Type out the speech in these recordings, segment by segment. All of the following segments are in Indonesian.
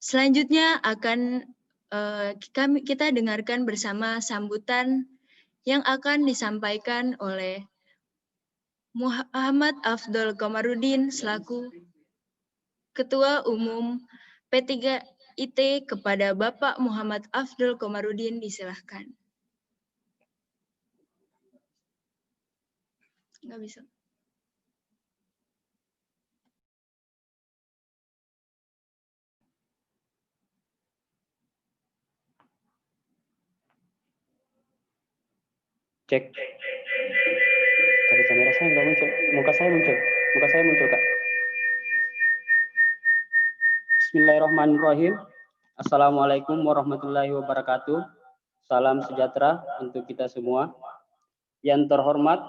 Selanjutnya akan kita dengarkan bersama sambutan yang akan disampaikan oleh Muhammad Afdol Komarudin selaku Ketua Umum P3IT kepada Bapak Muhammad Afdol Komarudin, disilahkan. Nggak bisa. Cek. Tapi kamera saya nggak muncul. Muka saya muncul. Muka saya muncul, Kak. Bismillahirrahmanirrahim. Assalamualaikum warahmatullahi wabarakatuh. Salam sejahtera untuk kita semua. Yang terhormat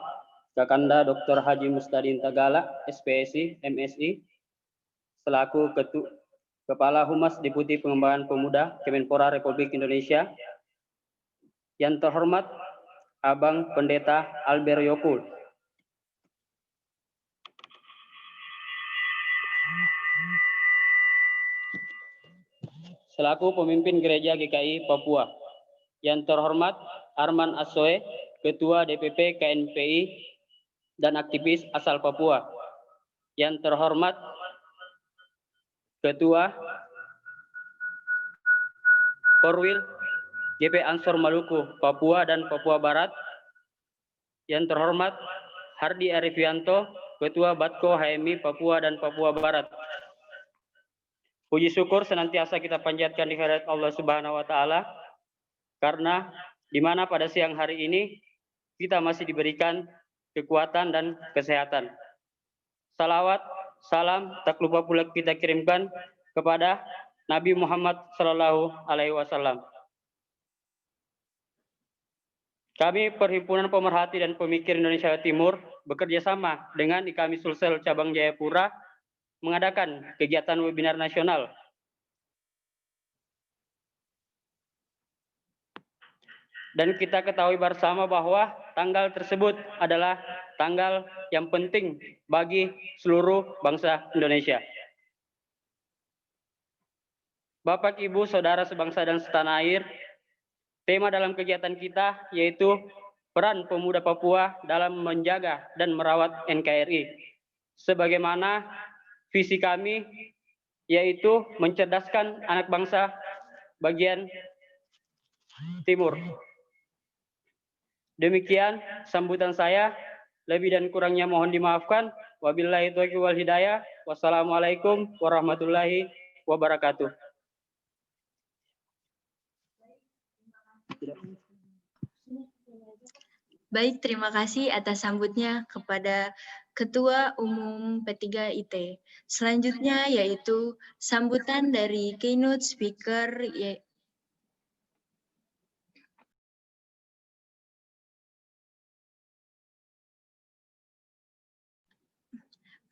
Kakanda Dr. Haji Mustadin Tagala, SPSI, MSI, selaku Kepala Humas Deputi Pengembangan Pemuda Kemenpora Republik Indonesia. Yang terhormat Abang Pendeta Albert Yokul, selaku Pemimpin Gereja GKI Papua. Yang terhormat Arman Asoe, Ketua DPP KNPI dan aktivis asal Papua. Yang terhormat Ketua Korwil GP Ansor Maluku, Papua dan Papua Barat. Yang terhormat Hardi Arifianto, Ketua Batko HMI Papua dan Papua Barat. Puji syukur senantiasa kita panjatkan di hadirat Allah Subhanahu wa taala, karena di mana pada siang hari ini kita masih diberikan kekuatan dan kesehatan. Salawat, salam tak lupa pula kita kirimkan kepada Nabi Muhammad SAW. Kami Perhimpunan Pemerhati dan Pemikir Indonesia Timur bekerja sama dengan IKAMI Sulsel Cabang Jayapura mengadakan kegiatan webinar nasional dan kita ketahui bersama bahwa tanggal tersebut adalah tanggal yang penting bagi seluruh bangsa Indonesia. Bapak, Ibu, Saudara sebangsa dan setanah air, tema dalam kegiatan kita yaitu peran pemuda Papua dalam menjaga dan merawat NKRI. Sebagaimana visi kami yaitu mencerdaskan anak bangsa bagian timur. Demikian sambutan saya, lebih dan kurangnya mohon dimaafkan. Wabillahi taufiq wal hidayah. Wassalamualaikum warahmatullahi wabarakatuh. Baik, terima kasih atas sambutnya kepada Ketua Umum P3IT. Selanjutnya yaitu sambutan dari keynote speaker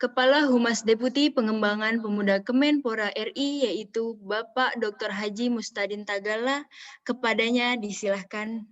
Kepala Humas Deputi Pengembangan Pemuda Kemenpora RI yaitu Bapak Dr. Haji Mustadin Tagala. Kepadanya disilahkan.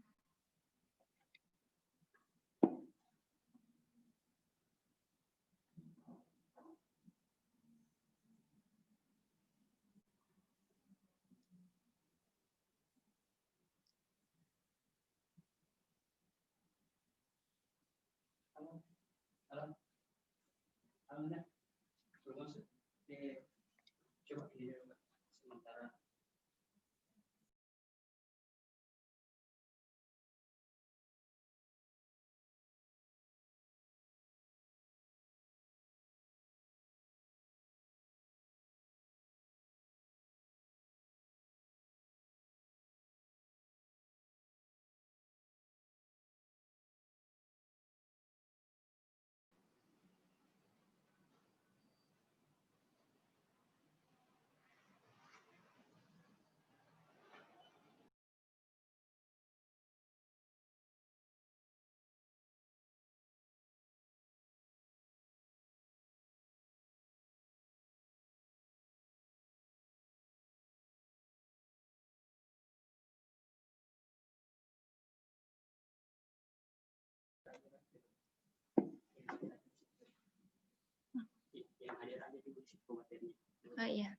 Oh, iya.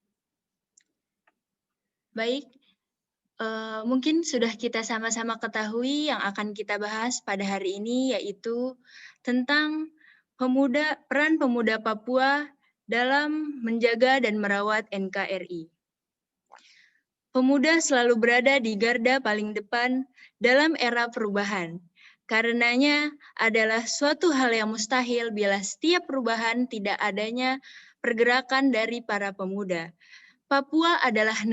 Baik, mungkin sudah kita sama-sama ketahui yang akan kita bahas pada hari ini, yaitu tentang peran pemuda Papua dalam menjaga dan merawat NKRI. Pemuda selalu berada di garda paling depan dalam era perubahan. Karenanya adalah suatu hal yang mustahil bila setiap perubahan tidak adanya pergerakan dari para pemuda. Papua adalah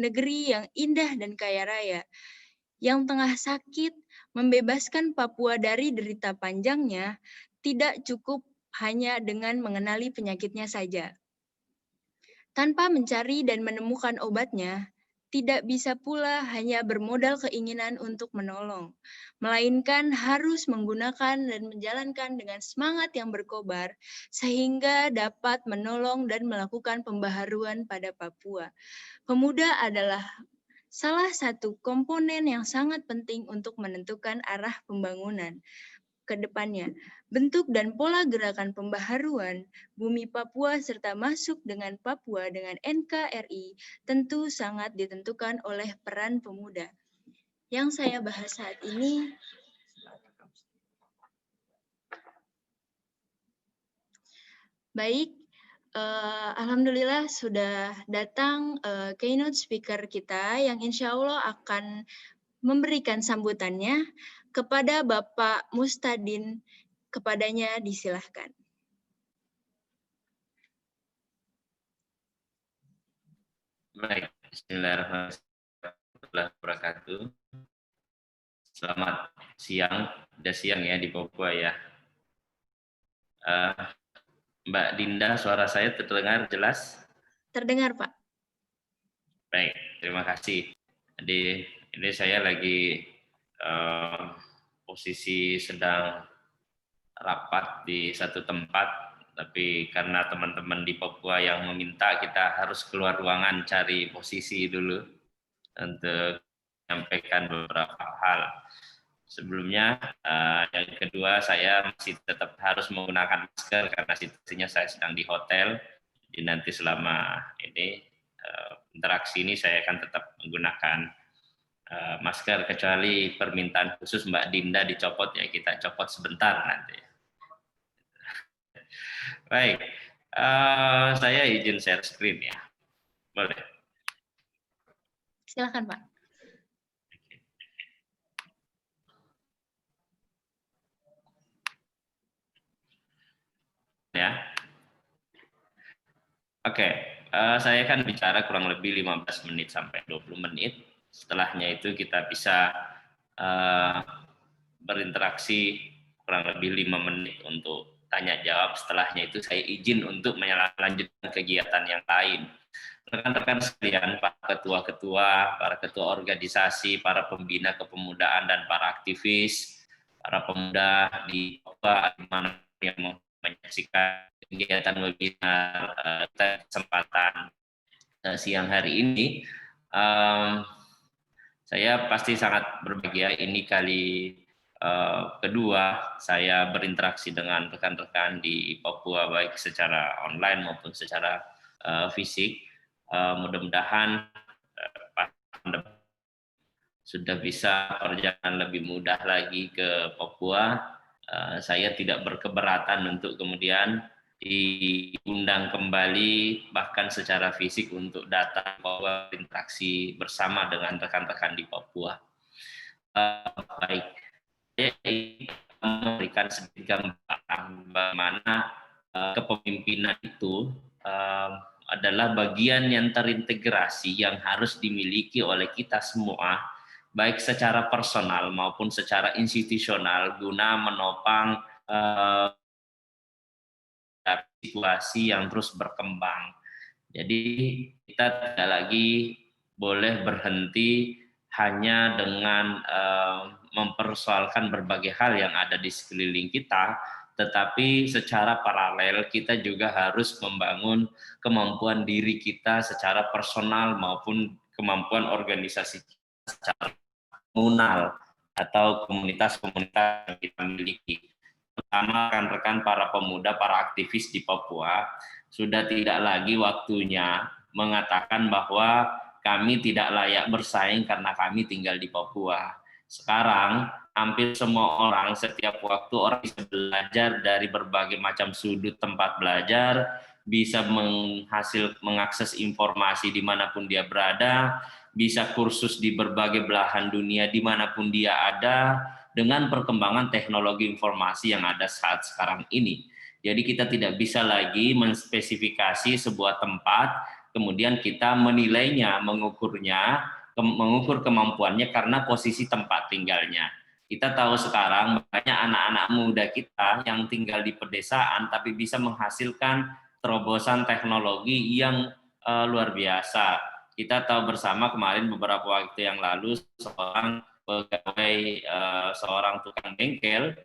negeri yang indah dan kaya raya. Yang tengah sakit, membebaskan Papua dari derita panjangnya tidak cukup hanya dengan mengenali penyakitnya saja. Tanpa mencari dan menemukan obatnya, tidak bisa pula hanya bermodal keinginan untuk menolong, melainkan harus menggunakan dan menjalankan dengan semangat yang berkobar, sehingga dapat menolong dan melakukan pembaharuan pada Papua. Pemuda adalah salah satu komponen yang sangat penting untuk menentukan arah pembangunan ke depannya. Bentuk dan pola gerakan pembaharuan bumi Papua serta masuk dengan Papua dengan NKRI tentu sangat ditentukan oleh peran pemuda. Yang saya bahas saat ini baik, alhamdulillah sudah datang keynote speaker kita yang insya Allah akan memberikan sambutannya kepada Bapak Mustadin. Kepadanya disilahkan. Baik, Bismillahirrahmanirrahim. Selamat siang, udah siang ya di Papua ya. Mbak Dinda, suara saya terdengar jelas? Terdengar, Pak. Baik, terima kasih. Jadi ini saya lagi posisi sedang rapat di satu tempat, tapi karena teman-teman di Papua yang meminta, kita harus keluar ruangan cari posisi dulu untuk menyampaikan beberapa hal. Sebelumnya, yang kedua, saya masih tetap harus menggunakan masker karena situasinya saya sedang di hotel. Jadi nanti selama ini interaksi ini saya akan tetap menggunakan masker, kecuali permintaan khusus Mbak Dinda dicopot, ya kita copot sebentar nanti. Baik, saya izin share screen ya, boleh? Silakan, Pak. Ya. Oke, saya akan bicara kurang lebih 15 menit sampai 20 menit. Setelahnya itu kita bisa berinteraksi kurang lebih 5 menit untuk tanya jawab. Setelahnya itu saya izin untuk melanjutkan kegiatan yang lain. Rekan-rekan sekalian, para ketua-ketua, para ketua organisasi, para pembina kepemudaan dan para aktivis, para pemuda di Papua yang menyaksikan kegiatan webinar kesempatan siang hari ini, saya pasti sangat berbahagia. Ini kali kedua saya berinteraksi dengan rekan-rekan di Papua, baik secara online maupun secara fisik. Mudah-mudahan sudah bisa perjalanan lebih mudah lagi ke Papua. Saya tidak berkeberatan untuk kemudian diundang kembali bahkan secara fisik untuk datang Papua, interaksi bersama dengan rekan-rekan di Papua. Baik, saya ingin memberikan sedikit gambaran bagaimana kepemimpinan itu adalah bagian yang terintegrasi yang harus dimiliki oleh kita semua, baik secara personal maupun secara institusional, guna menopang situasi yang terus berkembang. Jadi kita tidak lagi boleh berhenti hanya dengan mempersoalkan berbagai hal yang ada di sekeliling kita, tetapi secara paralel kita juga harus membangun kemampuan diri kita secara personal maupun kemampuan organisasi secara komunal atau komunitas-komunitas yang kita miliki. Pertama, rekan-rekan para pemuda, para aktivis di Papua, sudah tidak lagi waktunya mengatakan bahwa kami tidak layak bersaing karena kami tinggal di Papua. Sekarang hampir semua orang setiap waktu orang bisa belajar dari berbagai macam sudut tempat belajar, bisa mengakses informasi dimanapun dia berada, bisa kursus di berbagai belahan dunia dimanapun dia ada, dengan perkembangan teknologi informasi yang ada saat sekarang ini. Jadi kita tidak bisa lagi menspesifikasi sebuah tempat, kemudian kita menilainya, mengukur kemampuannya karena posisi tempat tinggalnya. Kita tahu sekarang banyak anak-anak muda kita yang tinggal di pedesaan tapi bisa menghasilkan terobosan teknologi yang luar biasa. Kita tahu bersama kemarin beberapa waktu yang lalu seorang pegawai, seorang tukang bengkel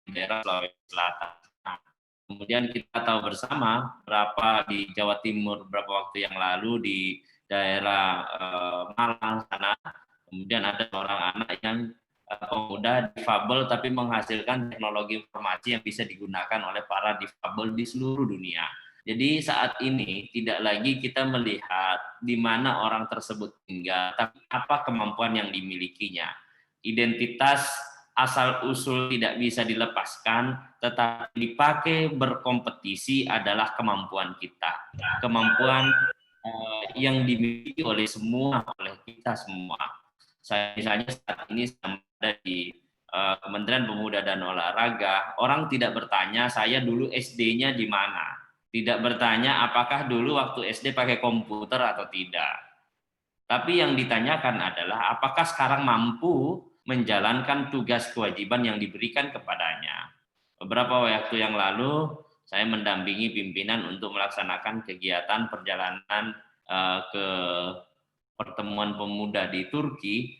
di daerah Sulawesi Selatan. Nah, kemudian kita tahu bersama berapa di Jawa Timur beberapa waktu yang lalu di daerah Malang sana, kemudian ada seorang anak yang pemuda difabel tapi menghasilkan teknologi informasi yang bisa digunakan oleh para difabel di seluruh dunia. Jadi saat ini tidak lagi kita melihat di mana orang tersebut tinggal, tapi apa kemampuan yang dimilikinya. Identitas asal-usul tidak bisa dilepaskan, tetapi dipakai berkompetisi adalah kemampuan kita. Kemampuan yang dimiliki oleh kita semua. Saya misalnya saat ini ada di Kementerian Pemuda dan Olahraga, orang tidak bertanya saya dulu SD-nya di mana. Tidak bertanya apakah dulu waktu SD pakai komputer atau tidak. Tapi yang ditanyakan adalah apakah sekarang mampu menjalankan tugas kewajiban yang diberikan kepadanya. Beberapa waktu yang lalu saya mendampingi pimpinan untuk melaksanakan kegiatan perjalanan ke pertemuan pemuda di Turki.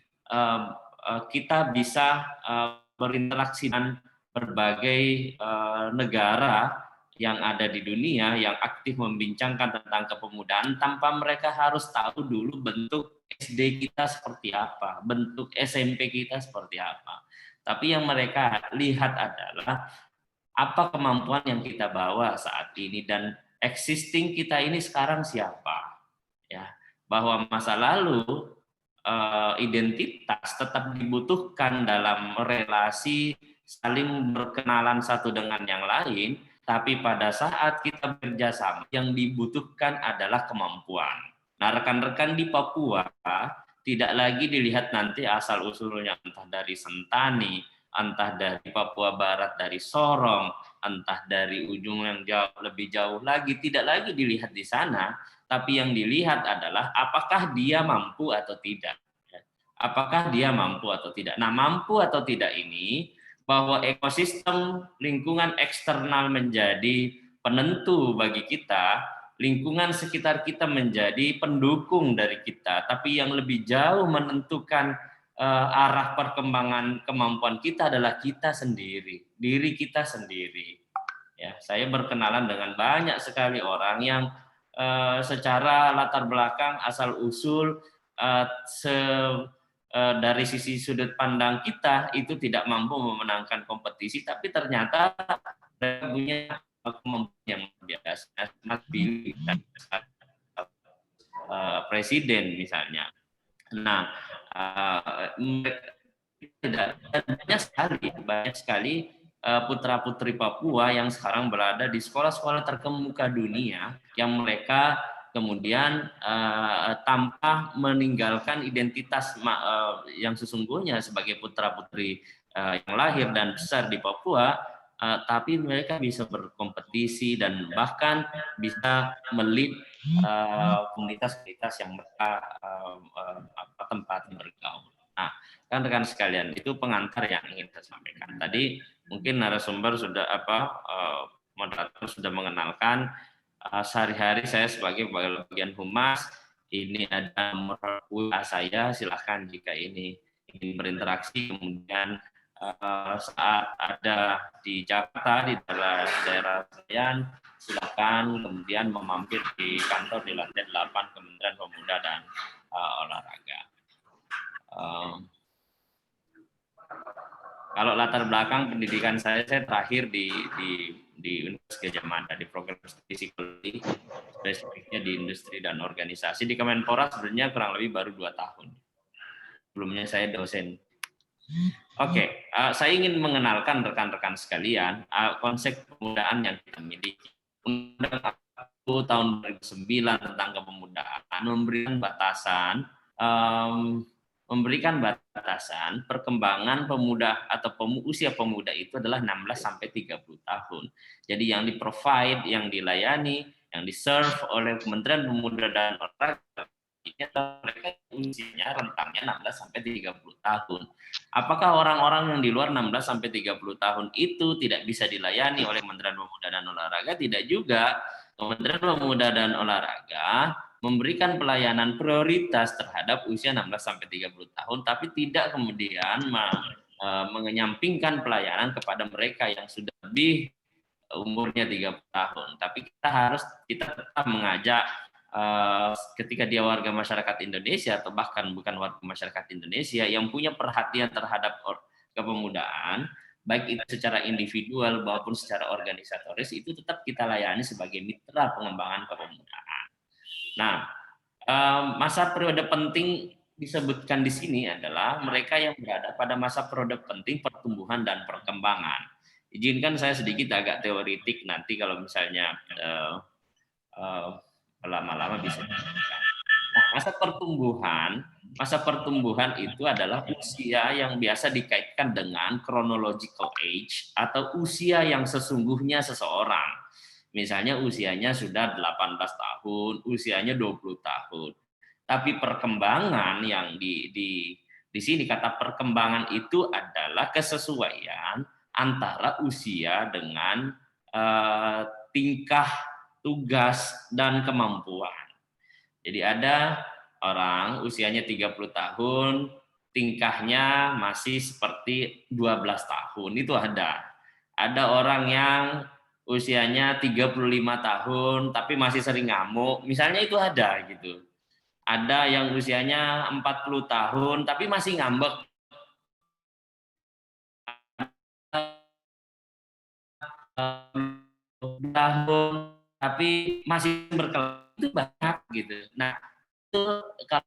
Kita bisa berinteraksi dengan berbagai negara yang ada di dunia yang aktif membincangkan tentang kepemudaan tanpa mereka harus tahu dulu bentuk SD kita seperti apa, bentuk SMP kita seperti apa. Tapi yang mereka lihat adalah apa kemampuan yang kita bawa saat ini dan existing kita ini sekarang siapa. Ya, bahwa masa lalu identitas tetap dibutuhkan dalam relasi saling berkenalan satu dengan yang lain. Tapi pada saat kita bekerjasama, yang dibutuhkan adalah kemampuan. Nah, rekan-rekan di Papua tidak lagi dilihat nanti asal-usulnya entah dari Sentani, entah dari Papua Barat, dari Sorong, entah dari ujung yang lebih jauh lagi, tidak lagi dilihat di sana, tapi yang dilihat adalah apakah dia mampu atau tidak. Apakah dia mampu atau tidak. Nah, mampu atau tidak ini bahwa ekosistem lingkungan eksternal menjadi penentu bagi kita, lingkungan sekitar kita menjadi pendukung dari kita, tapi yang lebih jauh menentukan arah perkembangan kemampuan kita adalah kita sendiri, diri kita sendiri. Ya, saya berkenalan dengan banyak sekali orang yang secara latar belakang asal usul dari sisi sudut pandang kita itu tidak mampu memenangkan kompetisi, tapi ternyata mereka punya kemampuan yang biasa. Mas Billy, presiden misalnya. Nah, banyak sekali putra-putri Papua yang sekarang berada di sekolah-sekolah terkemuka dunia yang mereka kemudian tanpa meninggalkan identitas yang sesungguhnya sebagai putra-putri yang lahir dan besar di Papua, tapi mereka bisa berkompetisi dan bahkan bisa melit komunitas-komunitas yang mereka tempat bergaul. Nah, kan rekan sekalian, itu pengantar yang ingin saya sampaikan. Tadi mungkin narasumber sudah moderator sudah mengenalkan. Sehari-hari saya sebagai bagian humas, ini ada nomor WA saya, silahkan jika ini ingin berinteraksi, kemudian saat ada di Jakarta, di daerah Senayan, silahkan kemudian memampir di kantor di lantai 8 Kementerian Pemuda dan Olahraga. Kalau latar belakang pendidikan saya terakhir di Universitas Gadjah Mada di program studi psikologi, di industri dan organisasi. Di Kemenpora sebenarnya kurang lebih baru 2 tahun. Sebelumnya saya dosen. Oke, saya ingin mengenalkan rekan-rekan sekalian konsep kepemudaan yang kita miliki. Undang-Undang 1 tahun 2009 tentang kepemudaan memberikan batasan perkembangan pemuda atau usia pemuda itu adalah 16 sampai 30 tahun. Jadi yang di-provide, yang dilayani, yang di-serve oleh Kementerian Pemuda dan Olahraga ini adalah mereka usianya rentangnya 16 sampai 30 tahun. Apakah orang-orang yang di luar 16 sampai 30 tahun itu tidak bisa dilayani oleh Kementerian Pemuda dan Olahraga? Tidak juga. Kementerian Pemuda dan Olahraga memberikan pelayanan prioritas terhadap usia 16 sampai 30 tahun, tapi tidak kemudian mengenyampingkan pelayanan kepada mereka yang sudah lebih umurnya 30 tahun. Tapi kita tetap mengajak ketika dia warga masyarakat Indonesia atau bahkan bukan warga masyarakat Indonesia yang punya perhatian terhadap kepemudaan, baik itu secara individual maupun secara organisatoris, itu tetap kita layani sebagai mitra pengembangan kepemudaan. Nah, masa periode penting disebutkan di sini adalah mereka yang berada pada masa periode penting pertumbuhan dan perkembangan. Izinkan saya sedikit agak teoritik, nanti kalau misalnya lama-lama bisa. Nah, masa pertumbuhan itu adalah usia yang biasa dikaitkan dengan chronological age atau usia yang sesungguhnya seseorang. Misalnya usianya sudah 18 tahun, usianya 20 tahun. Tapi perkembangan yang di sini kata perkembangan itu adalah kesesuaian antara usia dengan tingkah, tugas, dan kemampuan. Jadi ada orang usianya 30 tahun, tingkahnya masih seperti 12 tahun, itu ada. Ada orang yang usianya 35 tahun tapi masih sering ngamuk, misalnya itu ada gitu. Ada yang usianya 40 tahun tapi masih ngambek. Tahun tapi masih berkelanjutan, itu banyak gitu. Nah, itu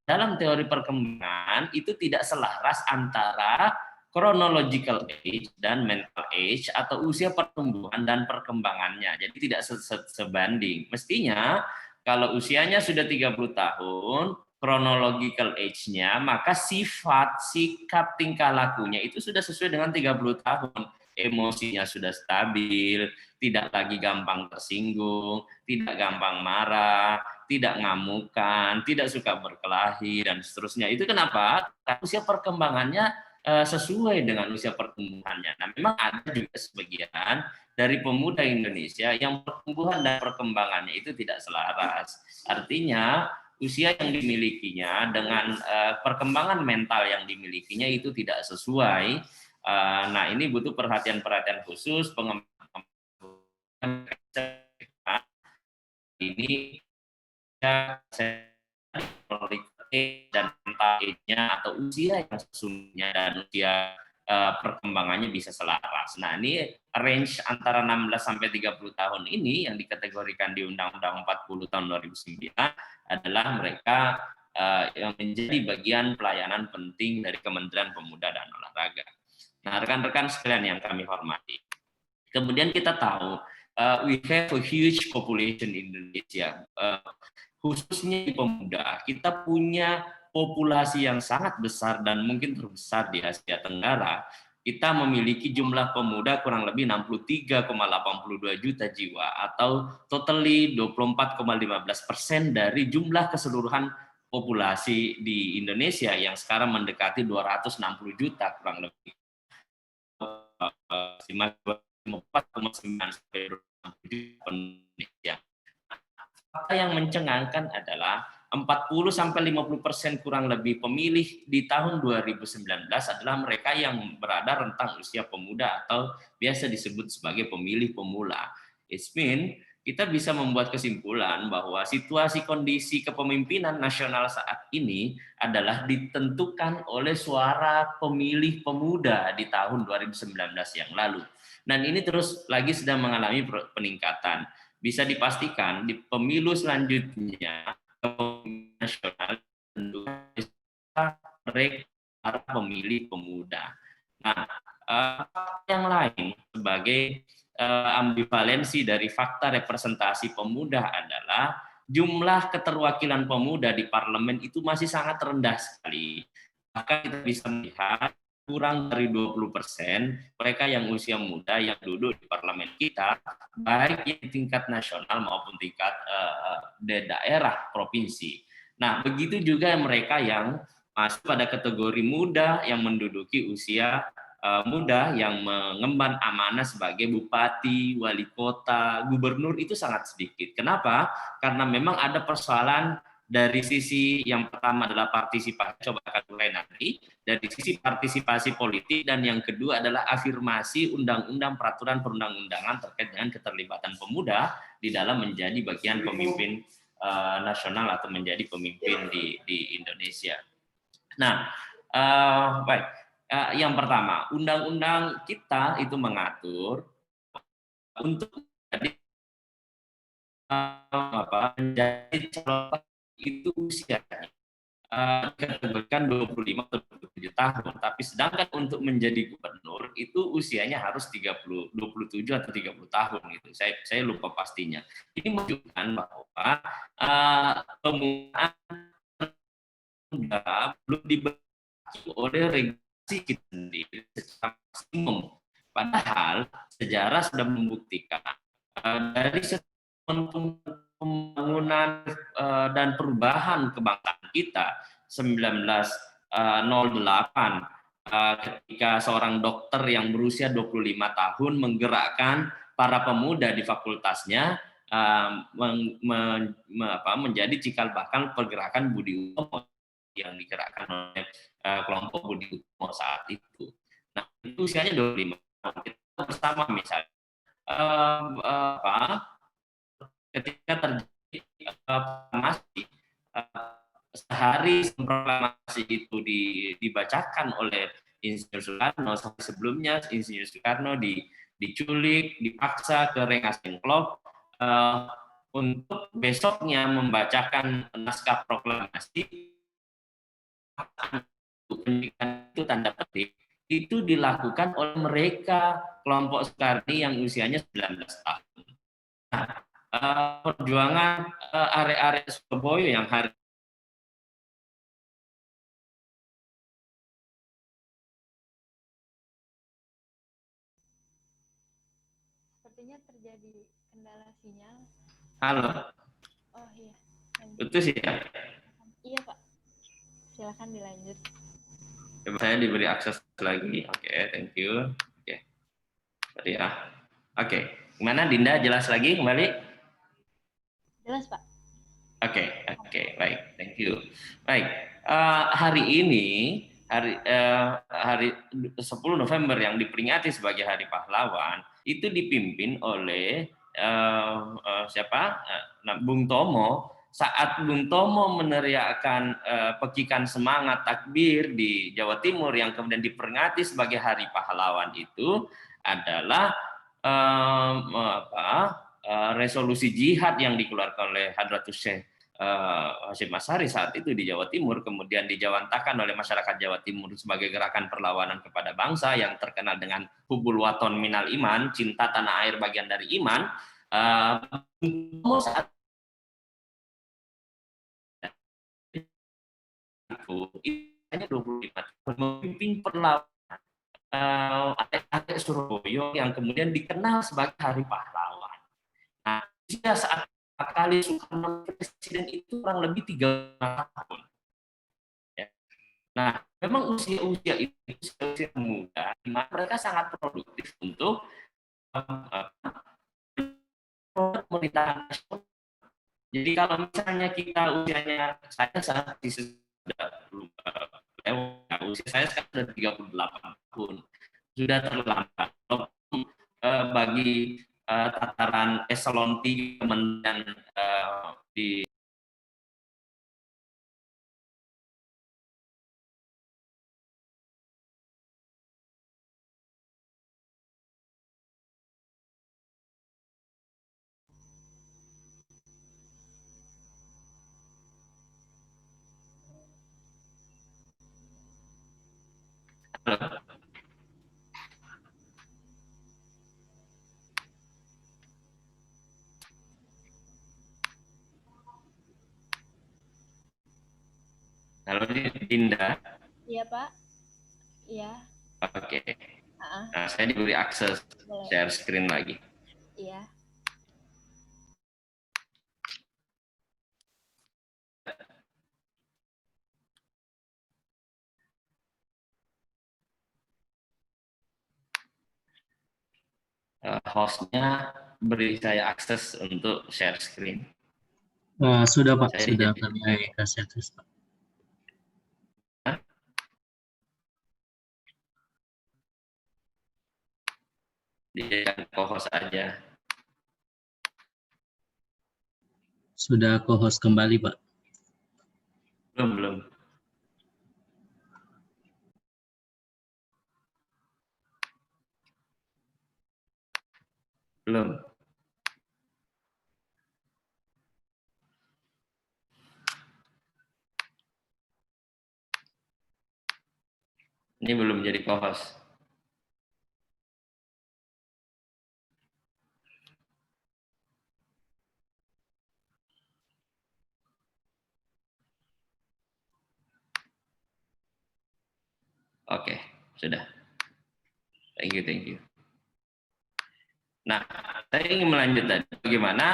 dalam teori perkembangan itu tidak selaras antara chronological age dan mental age atau usia pertumbuhan dan perkembangannya. Jadi tidak sebanding. Mestinya kalau usianya sudah 30 tahun, chronological age-nya, maka sifat, sikap, tingkah lakunya itu sudah sesuai dengan 30 tahun. Emosinya sudah stabil, tidak lagi gampang tersinggung, tidak gampang marah, tidak ngamukan, tidak suka berkelahi, dan seterusnya. Itu kenapa? Karena usia perkembangannya sesuai dengan usia pertumbuhannya. Nah, memang ada juga sebagian dari pemuda Indonesia yang pertumbuhan dan perkembangannya itu tidak selaras. Artinya, usia yang dimilikinya dengan perkembangan mental yang dimilikinya itu tidak sesuai. Nah, ini butuh perhatian-perhatian khusus, pengembangan ini dan mental age-nya atau usia yang sesungguhnya dan usia perkembangannya bisa selaras. Nah, ini range antara 16 sampai 30 tahun ini yang dikategorikan di Undang-Undang 40 tahun 2009 adalah mereka yang menjadi bagian pelayanan penting dari Kementerian Pemuda dan Olahraga. Nah, rekan-rekan sekalian yang kami hormati. Kemudian kita tahu we have a huge population in Indonesia. Khususnya di pemuda, kita punya populasi yang sangat besar dan mungkin terbesar di Asia Tenggara. Kita memiliki jumlah pemuda kurang lebih 63,82 juta jiwa atau totally 24,15% dari jumlah keseluruhan populasi di Indonesia yang sekarang mendekati 260 juta kurang lebih. 4,9 sampai 20 juta Indonesia. Fakta yang mencengangkan adalah 40-50% kurang lebih pemilih di tahun 2019 adalah mereka yang berada rentang usia pemuda atau biasa disebut sebagai pemilih pemula. It's mean kita bisa membuat kesimpulan bahwa situasi kondisi kepemimpinan nasional saat ini adalah ditentukan oleh suara pemilih pemuda di tahun 2019 yang lalu. Dan ini terus lagi sedang mengalami peningkatan. bisa dipastikan di pemilu selanjutnya nasional tentu mereka para pemilih pemuda. Nah, yang lain sebagai ambivalensi dari fakta representasi pemuda adalah jumlah keterwakilan pemuda di parlemen itu masih sangat rendah sekali. Bahkan kita bisa melihat kurang dari 20% mereka yang usia muda yang duduk di parlemen kita, baik di tingkat nasional maupun tingkat daerah provinsi. Nah, begitu juga mereka yang masuk pada kategori muda yang menduduki usia muda yang mengemban amanah sebagai bupati, wali kota, gubernur itu sangat sedikit. Kenapa? Karena memang ada persoalan dari sisi yang pertama adalah partisipasi, coba akan mulai nanti, dari sisi partisipasi politik, dan yang kedua adalah afirmasi undang-undang peraturan perundang-undangan terkait dengan keterlibatan pemuda di dalam menjadi bagian pemimpin nasional atau menjadi pemimpin di Indonesia. Nah, baik. Yang pertama, undang-undang kita itu mengatur untuk menjadi calon itu usianya dikategorikan 25 atau 27 tahun, tapi sedangkan untuk menjadi gubernur itu usianya harus 27 atau 30 tahun gitu. Saya lupa pastinya. Ini menunjukkan bahwa penggunaan belum dibagi oleh regulasi kita sendiri secara maksimum. Padahal sejarah sudah membuktikan dari pembangunan dan perubahan kebangsaan kita 1908 ketika seorang dokter yang berusia 25 tahun menggerakkan para pemuda di fakultasnya menjadi cikal bakal pergerakan Budi Utomo yang digerakkan oleh kelompok Budi Utomo saat itu. Nah, itu usianya 25 tahun. Kita bersama misalnya ketika terjadi proklamasi, sehari proklamasi itu dibacakan oleh Insinyur Soekarno, sebelumnya Insinyur Soekarno diculik, dipaksa ke Rengas Dengklok untuk besoknya membacakan naskah proklamasi. Pendidikan itu tanda petik itu dilakukan oleh mereka kelompok Soekarni yang usianya 19 tahun. Nah, perjuangan arek-arek Surabaya yang hari sepertinya terjadi kendala sinyal. halo Oh iya. itu sih ya. Iya Pak. Silakan dilanjut. Coba saya diberi akses lagi. Oke, thank you. Oke. Tadi ya. Oke. Gimana Dinda, jelas lagi kembali? Jelas Pak. Oke, baik, thank you. Baik, hari ini hari 10 November yang diperingati sebagai Hari Pahlawan itu dipimpin oleh siapa? Bung Tomo. Saat Bung Tomo meneriakkan pekikan semangat takbir di Jawa Timur yang kemudian diperingati sebagai Hari Pahlawan itu adalah resolusi jihad yang dikeluarkan oleh Hadratus Syekh Hasyim Asy'ari saat itu di Jawa Timur, kemudian dijawantakan oleh masyarakat Jawa Timur sebagai gerakan perlawanan kepada bangsa yang terkenal dengan hubul waton minal iman, cinta tanah air bagian dari iman. Saat itu 25 tahun memimpin perlawanan adik-adik Surabaya yang kemudian dikenal sebagai Hari Pahlawan. Nah, jika saat kali Soekarno presiden itu kurang lebih 3 tahun. Ya. Nah, memang usia-usia itu usia muda, di mana mereka sangat produktif untuk pemerintahan nasional. Jadi kalau misalnya kita usianya, saya saat sudah lewat, usia saya sekarang sudah 38 tahun, sudah terlambat bagi tataran eselon 3 kementerian di Halo Dinda. Iya, Pak. Iya. Oke. Ah, Nah, saya diberi akses boleh. share screen lagi. Iya. Hostnya beri saya akses untuk share screen. Sudah Pak, Saya sudah jadi- kami kasih akses Pak. Dijadikan co-host aja. Sudah co-host kembali Pak. Belum. Belum. Ini belum jadi co-host. Oke, sudah. Thank you. Nah, saya ingin melanjut tadi. Bagaimana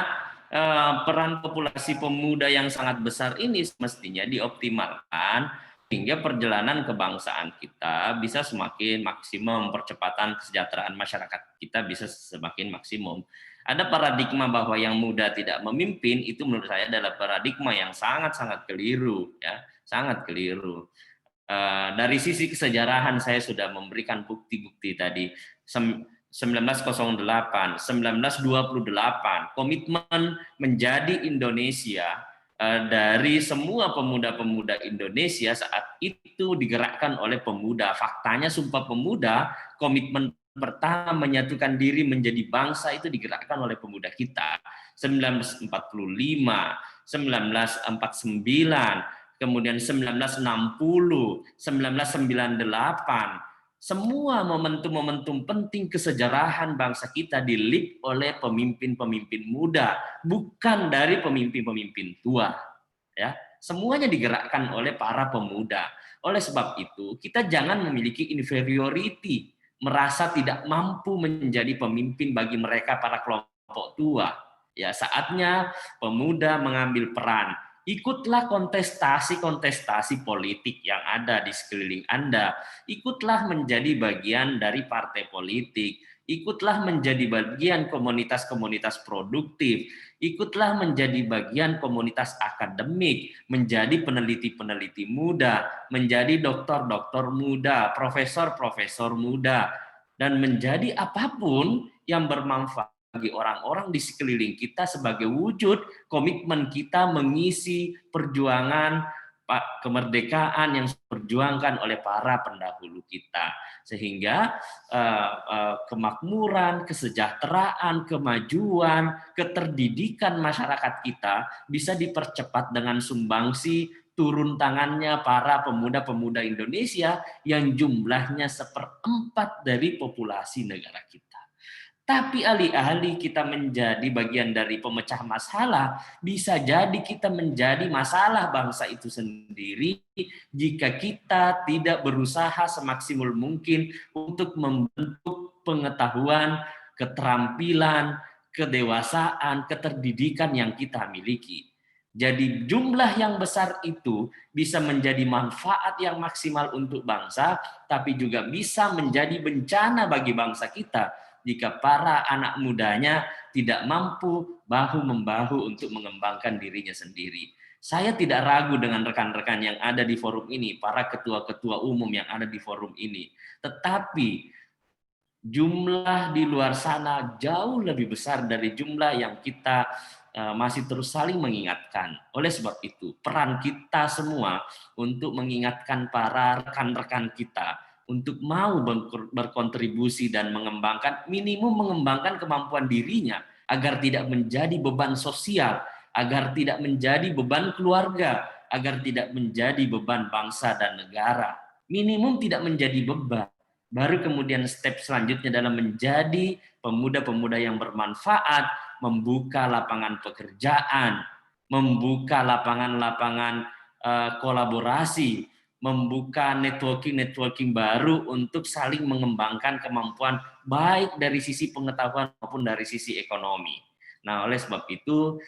peran populasi pemuda yang sangat besar ini mestinya dioptimalkan hingga perjalanan kebangsaan kita bisa semakin maksimum, percepatan kesejahteraan masyarakat kita bisa semakin maksimum. Ada paradigma bahwa yang muda tidak memimpin, itu menurut saya adalah paradigma yang sangat-sangat keliru, ya, sangat keliru. Dari sisi kesejarahan saya sudah memberikan bukti-bukti tadi. 1908, 1928, komitmen menjadi Indonesia dari semua pemuda-pemuda Indonesia saat itu digerakkan oleh pemuda. Faktanya Sumpah Pemuda, komitmen pertama menyatukan diri menjadi bangsa itu digerakkan oleh pemuda kita. 1945, 1949, kemudian 1960, 1998, semua momentum-momentum penting kesejarahan bangsa kita di-lead oleh pemimpin-pemimpin muda, bukan dari pemimpin-pemimpin tua. Ya, semuanya digerakkan oleh para pemuda. Oleh sebab itu, kita jangan memiliki inferiority, merasa tidak mampu menjadi pemimpin bagi mereka para kelompok tua. Ya, saatnya pemuda mengambil peran. Ikutlah kontestasi-kontestasi politik yang ada di sekeliling Anda. Ikutlah menjadi bagian dari partai politik. Ikutlah menjadi bagian komunitas-komunitas produktif. Ikutlah menjadi bagian komunitas akademik, menjadi peneliti-peneliti muda, menjadi doktor-doktor muda, profesor-profesor muda, dan menjadi apapun yang bermanfaat bagi orang-orang di sekeliling kita sebagai wujud komitmen kita mengisi perjuangan kemerdekaan yang diperjuangkan oleh para pendahulu kita, sehingga kemakmuran, kesejahteraan, kemajuan, keterdidikan masyarakat kita bisa dipercepat dengan sumbangsi turun tangannya para pemuda-pemuda Indonesia yang jumlahnya 1/4 dari populasi negara kita. Tapi alih-alih kita menjadi bagian dari pemecah masalah, bisa jadi kita menjadi masalah bangsa itu sendiri jika kita tidak berusaha semaksimal mungkin untuk membentuk pengetahuan, keterampilan, kedewasaan, keterdidikan yang kita miliki. Jadi jumlah yang besar itu bisa menjadi manfaat yang maksimal untuk bangsa, tapi juga bisa menjadi bencana bagi bangsa kita jika para anak mudanya tidak mampu bahu-membahu untuk mengembangkan dirinya sendiri. Saya tidak ragu dengan rekan-rekan yang ada di forum ini, para ketua-ketua umum yang ada di forum ini. Tetapi jumlah di luar sana jauh lebih besar dari jumlah yang kita masih terus saling mengingatkan. Oleh sebab itu, peran kita semua untuk mengingatkan para rekan-rekan kita untuk mau berkontribusi dan minimum mengembangkan kemampuan dirinya agar tidak menjadi beban sosial, agar tidak menjadi beban keluarga, agar tidak menjadi beban bangsa dan negara. Minimum tidak menjadi beban. Baru kemudian step selanjutnya adalah menjadi pemuda-pemuda yang bermanfaat, membuka lapangan pekerjaan, membuka lapangan-lapangan kolaborasi, membuka networking baru untuk saling mengembangkan kemampuan baik dari sisi pengetahuan maupun dari sisi ekonomi. Nah, oleh sebab itu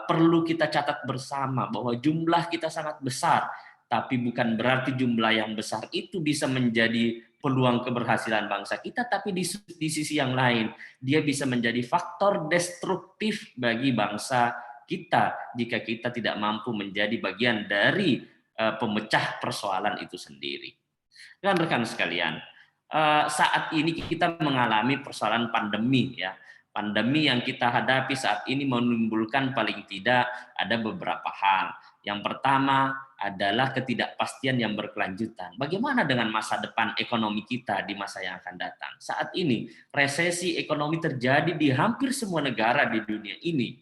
perlu kita catat bersama bahwa jumlah kita sangat besar, tapi bukan berarti jumlah yang besar itu bisa menjadi peluang keberhasilan bangsa kita, tapi di sisi yang lain, dia bisa menjadi faktor destruktif bagi bangsa kita jika kita tidak mampu menjadi bagian dari pemecah persoalan itu sendiri. Rekan-rekan sekalian, saat ini kita mengalami persoalan pandemi ya. Pandemi yang kita hadapi saat ini menimbulkan paling tidak ada beberapa hal. Yang pertama adalah ketidakpastian yang berkelanjutan. Bagaimana dengan masa depan ekonomi kita di masa yang akan datang? Saat ini resesi ekonomi terjadi di hampir semua negara di dunia ini.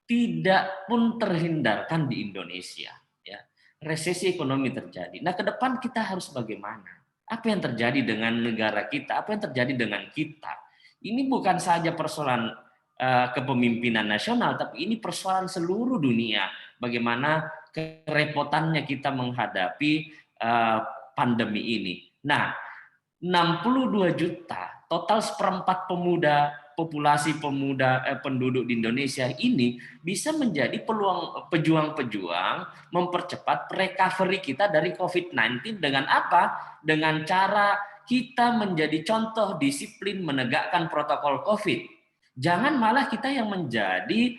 Tidak pun terhindarkan di Indonesia. Ya. Resesi ekonomi terjadi. Nah, ke depan kita harus bagaimana? Apa yang terjadi dengan negara kita? Apa yang terjadi dengan kita? Ini bukan saja persoalan kepemimpinan nasional, tapi ini persoalan seluruh dunia. Bagaimana kerepotannya kita menghadapi pandemi ini. Nah, 62 juta, total seperempat populasi penduduk di Indonesia ini bisa menjadi pejuang-pejuang mempercepat recovery kita dari COVID-19 dengan apa? Dengan cara kita menjadi contoh disiplin menegakkan protokol COVID. Jangan malah kita yang menjadi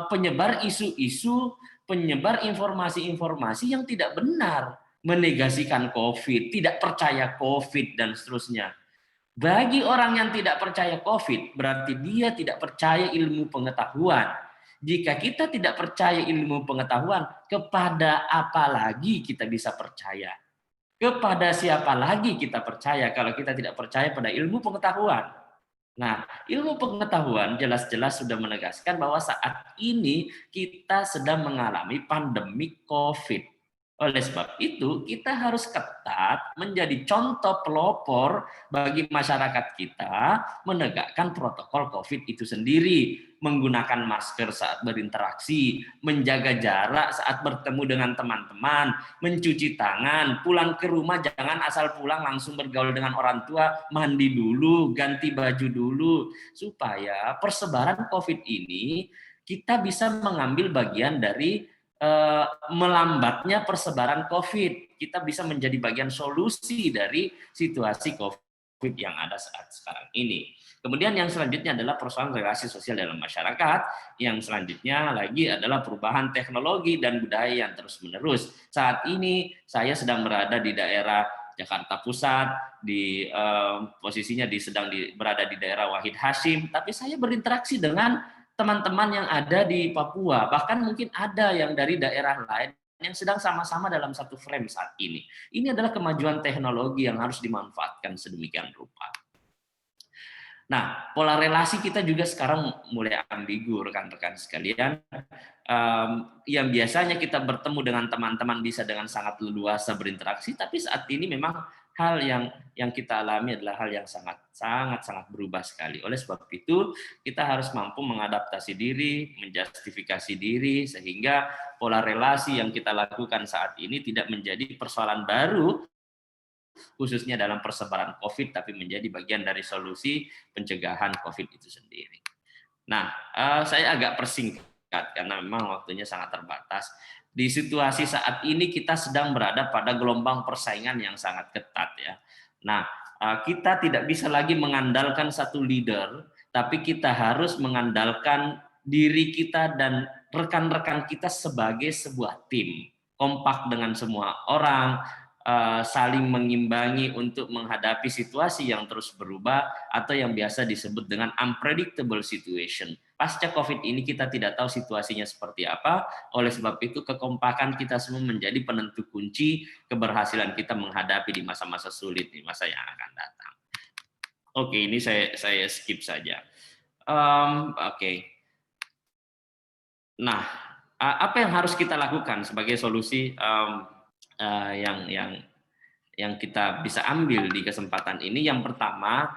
penyebar isu-isu, penyebar informasi-informasi yang tidak benar, menegasikan COVID, tidak percaya COVID, dan seterusnya. Bagi orang yang tidak percaya COVID, berarti dia tidak percaya ilmu pengetahuan. Jika kita tidak percaya ilmu pengetahuan, kepada apa lagi kita bisa percaya? Kepada siapa lagi kita percaya kalau kita tidak percaya pada ilmu pengetahuan? Nah, ilmu pengetahuan jelas-jelas sudah menegaskan bahwa saat ini kita sedang mengalami pandemi COVID. Oleh sebab itu, kita harus ketat menjadi contoh pelopor bagi masyarakat kita menegakkan protokol COVID itu sendiri, menggunakan masker saat berinteraksi, menjaga jarak saat bertemu dengan teman-teman, mencuci tangan, pulang ke rumah jangan asal pulang langsung bergaul dengan orang tua, mandi dulu, ganti baju dulu, supaya persebaran COVID ini kita bisa mengambil bagian dari melambatnya persebaran COVID. Kita bisa menjadi bagian solusi dari situasi COVID yang ada saat sekarang ini. Kemudian yang selanjutnya adalah persoalan relasi sosial dalam masyarakat. Yang selanjutnya lagi adalah perubahan teknologi dan budaya yang terus-menerus. Saat ini saya sedang berada di daerah Jakarta Pusat, posisinya berada di daerah Wahid Hashim, tapi saya berinteraksi dengan teman-teman yang ada di Papua, bahkan mungkin ada yang dari daerah lain yang sedang sama-sama dalam satu frame saat ini. Ini adalah kemajuan teknologi yang harus dimanfaatkan sedemikian rupa. Nah, pola relasi kita juga sekarang mulai ambigu, rekan-rekan sekalian. Yang biasanya kita bertemu dengan teman-teman bisa dengan sangat leluasa berinteraksi, tapi saat ini memang hal yang kita alami adalah hal yang sangat berubah sekali. Oleh sebab itu, kita harus mampu mengadaptasi diri, menjustifikasi diri, sehingga pola relasi yang kita lakukan saat ini tidak menjadi persoalan baru, khususnya dalam persebaran COVID, tapi menjadi bagian dari solusi pencegahan COVID itu sendiri. Nah, saya agak persingkat karena memang waktunya sangat terbatas. Di situasi saat ini kita sedang berada pada gelombang persaingan yang sangat ketat ya. Nah, kita tidak bisa lagi mengandalkan satu leader, tapi kita harus mengandalkan diri kita dan rekan-rekan kita sebagai sebuah tim, kompak dengan semua orang, saling mengimbangi untuk menghadapi situasi yang terus berubah atau yang biasa disebut dengan unpredictable situation. Pasca COVID ini kita tidak tahu situasinya seperti apa, oleh sebab itu kekompakan kita semua menjadi penentu kunci keberhasilan kita menghadapi di masa-masa sulit, di masa yang akan datang. Oke, ini saya skip saja. Oke. Nah, apa yang harus kita lakukan sebagai solusi yang kita bisa ambil di kesempatan ini? Yang pertama,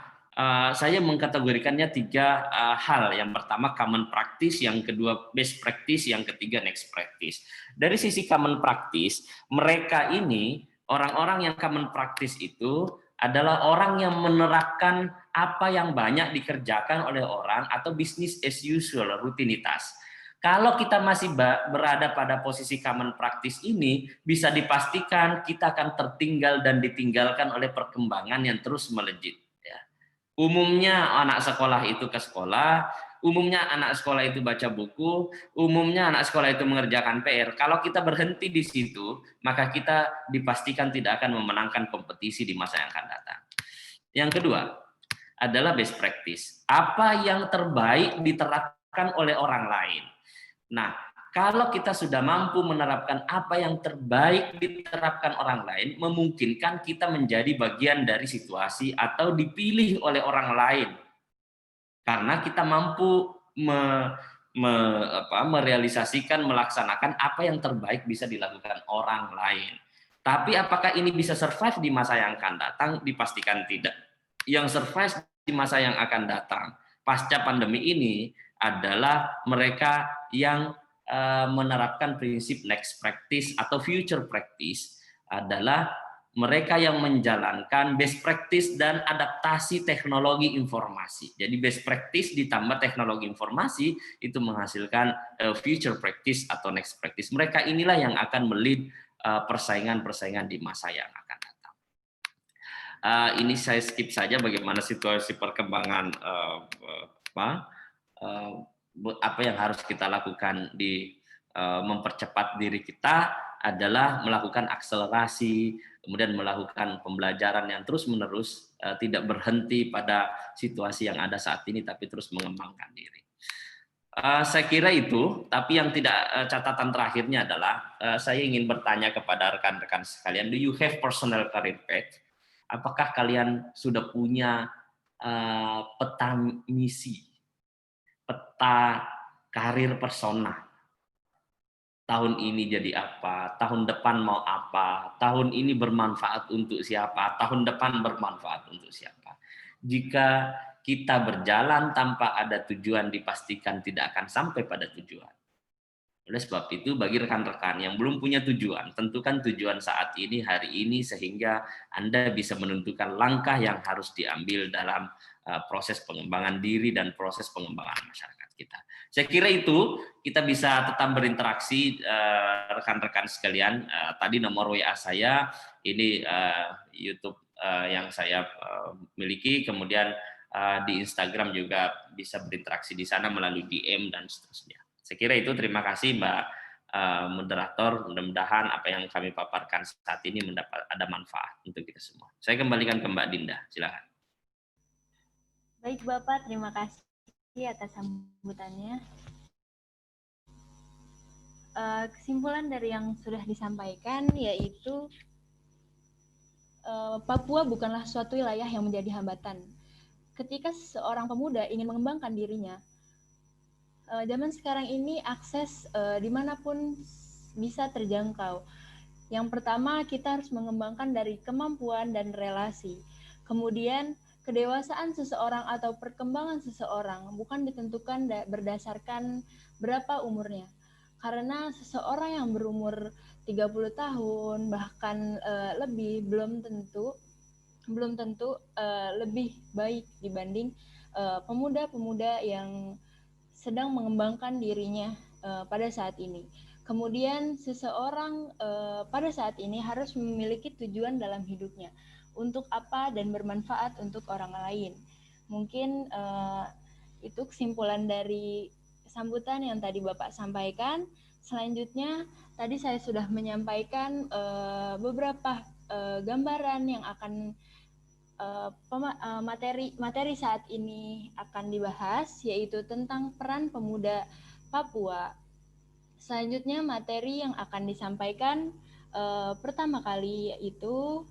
Saya mengkategorikannya 3 hal. Yang pertama common practice, yang kedua best practice, yang ketiga next practice. Dari sisi common practice, mereka ini orang-orang yang common practice itu adalah orang yang menerapkan apa yang banyak dikerjakan oleh orang atau business as usual, rutinitas. Kalau kita masih berada pada posisi common practice ini, bisa dipastikan kita akan tertinggal dan ditinggalkan oleh perkembangan yang terus melejit. Umumnya anak sekolah itu ke sekolah, umumnya anak sekolah itu baca buku, umumnya anak sekolah itu mengerjakan PR. Kalau kita berhenti di situ, maka kita dipastikan tidak akan memenangkan kompetisi di masa yang akan datang. Yang kedua adalah best practice. Apa yang terbaik diterapkan oleh orang lain. Nah, kalau kita sudah mampu menerapkan apa yang terbaik diterapkan orang lain, memungkinkan kita menjadi bagian dari situasi atau dipilih oleh orang lain. Karena kita mampu merealisasikan, melaksanakan apa yang terbaik bisa dilakukan orang lain. Tapi apakah ini bisa survive di masa yang akan datang? Dipastikan tidak. Yang survive di masa yang akan datang pasca pandemi ini adalah mereka yang menerapkan prinsip next practice atau future practice, adalah mereka yang menjalankan best practice dan adaptasi teknologi informasi. Jadi best practice ditambah teknologi informasi itu menghasilkan future practice atau next practice. Mereka inilah yang akan melid persaingan-persaingan di masa yang akan datang. Ini saya skip saja bagaimana situasi perkembangan apa yang harus kita lakukan di mempercepat diri kita adalah melakukan akselerasi, kemudian melakukan pembelajaran yang terus-menerus, tidak berhenti pada situasi yang ada saat ini, tapi terus mengembangkan diri. Saya kira itu, tapi yang tidak catatan terakhirnya adalah saya ingin bertanya kepada rekan-rekan sekalian, do you have personal career path? Apakah kalian sudah punya peta misi, peta karir persona? Tahun ini jadi apa, tahun depan mau apa, tahun ini bermanfaat untuk siapa, tahun depan bermanfaat untuk siapa. Jika kita berjalan tanpa ada tujuan, dipastikan tidak akan sampai pada tujuan. Oleh sebab itu, bagi rekan-rekan yang belum punya tujuan, tentukan tujuan saat ini, hari ini, sehingga Anda bisa menentukan langkah yang harus diambil dalam proses pengembangan diri dan proses pengembangan masyarakat kita. Saya kira itu kita bisa tetap berinteraksi, rekan-rekan sekalian. Tadi nomor WA saya, ini YouTube yang saya miliki, kemudian di Instagram juga bisa berinteraksi di sana melalui DM dan seterusnya. Saya kira itu. Terima kasih Mbak moderator. Mudah-mudahan apa yang kami paparkan saat ini ada manfaat untuk kita semua. Saya kembalikan ke Mbak Dinda. Silakan. Baik Bapak, terima kasih atas sambutannya. Kesimpulan dari yang sudah disampaikan yaitu Papua bukanlah suatu wilayah yang menjadi hambatan. Ketika seorang pemuda ingin mengembangkan dirinya, zaman sekarang ini akses dimanapun bisa terjangkau. Yang pertama, kita harus mengembangkan dari kemampuan dan relasi. Kemudian, kedewasaan seseorang atau perkembangan seseorang bukan ditentukan berdasarkan berapa umurnya. Karena seseorang yang berumur 30 tahun bahkan lebih belum tentu lebih baik dibanding pemuda-pemuda yang sedang mengembangkan dirinya pada saat ini. Kemudian seseorang pada saat ini harus memiliki tujuan dalam hidupnya. Untuk apa dan bermanfaat untuk orang lain. Mungkin itu kesimpulan dari sambutan yang tadi Bapak sampaikan. Selanjutnya, tadi saya sudah menyampaikan beberapa gambaran yang akan materi saat ini akan dibahas, yaitu tentang peran pemuda Papua. Selanjutnya, materi yang akan disampaikan pertama kali yaitu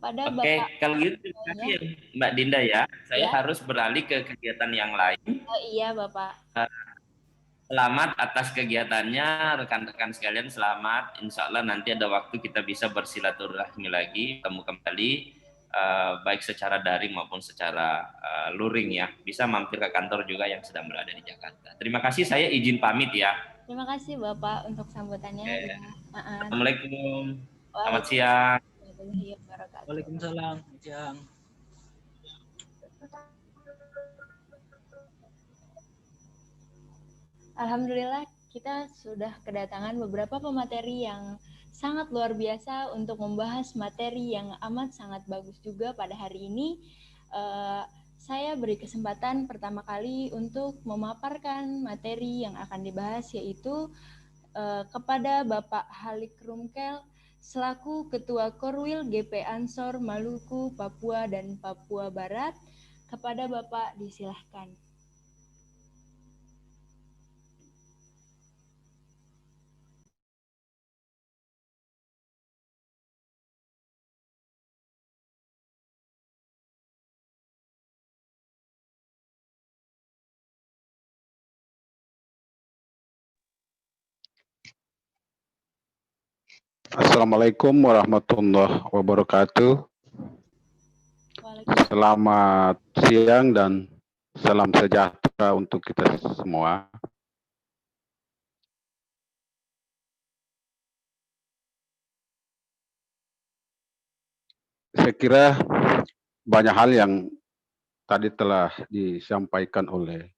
kepada Oke, Bapak. kalau gitu terima kasih ya Mbak Dinda ya. Saya Ya. harus beralih ke kegiatan yang lain. Oh iya Bapak. Selamat atas kegiatannya, rekan-rekan sekalian. Selamat. Insya Allah nanti ada waktu kita bisa bersilaturahmi lagi, ketemu kembali, baik secara daring maupun secara luring ya. Bisa mampir ke kantor juga yang sedang berada di Jakarta. Terima kasih. Saya izin pamit ya. Terima kasih Bapak untuk sambutannya. Oke. Ya. Assalamualaikum. Selamat siang. Waalaikumsalam. Siang. Alhamdulillah kita sudah kedatangan beberapa pemateri yang sangat luar biasa untuk membahas materi yang amat sangat bagus juga pada hari ini. Saya beri kesempatan pertama kali untuk memaparkan materi yang akan dibahas, yaitu kepada Bapak Halik Rumkel selaku Ketua Korwil GP Ansor Maluku, Papua dan Papua Barat. Kepada Bapak disilahkan. Assalamualaikum warahmatullahi wabarakatuh. Selamat siang dan salam sejahtera untuk kita semua. Saya kira banyak hal yang tadi telah disampaikan oleh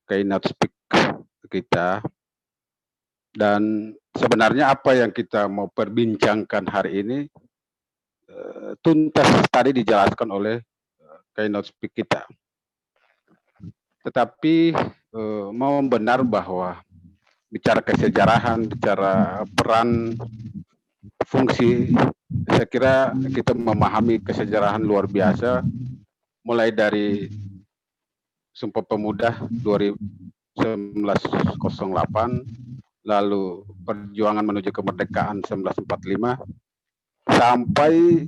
keynote speaker kita, dan sebenarnya apa yang kita mau perbincangkan hari ini tuntas tadi dijelaskan oleh keynote speaker kita. Tetapi mau benar bahwa bicara kesejarahan, bicara peran, fungsi, saya kira kita memahami kesejarahan luar biasa, mulai dari Sumpah Pemuda 1908, lalu perjuangan menuju kemerdekaan 1945, sampai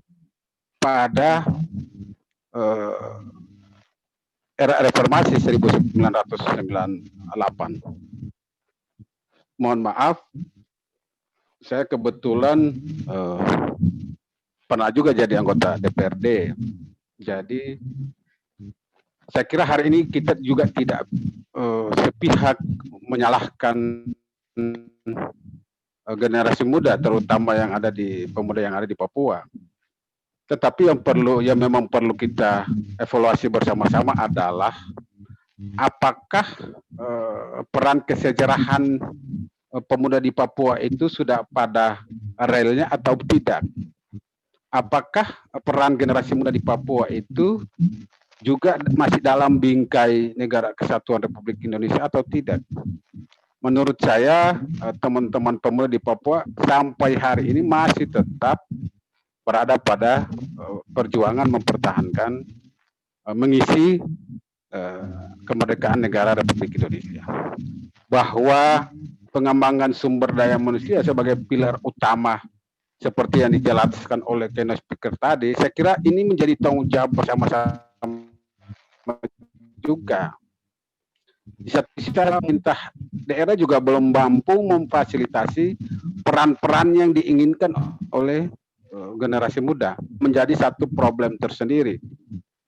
pada era reformasi 1998. Mohon maaf, saya kebetulan pernah juga jadi anggota DPRD. Jadi saya kira hari ini kita juga tidak sepihak menyalahkan generasi muda, terutama yang ada di pemuda yang ada di Papua. Tetapi yang memang perlu kita evaluasi bersama-sama adalah apakah peran kesejarahan pemuda di Papua itu sudah pada relnya atau tidak? Apakah peran generasi muda di Papua itu juga masih dalam bingkai Negara Kesatuan Republik Indonesia atau tidak? Menurut saya, teman-teman pemuda di Papua sampai hari ini masih tetap berada pada perjuangan mempertahankan, mengisi kemerdekaan negara Republik Indonesia. Bahwa pengembangan sumber daya manusia sebagai pilar utama seperti yang dijelaskan oleh keynote speaker tadi, saya kira ini menjadi tanggung jawab bersama-sama juga. Di satu sisi pemerintah daerah juga belum mampu memfasilitasi peran-peran yang diinginkan oleh generasi muda, menjadi satu problem tersendiri.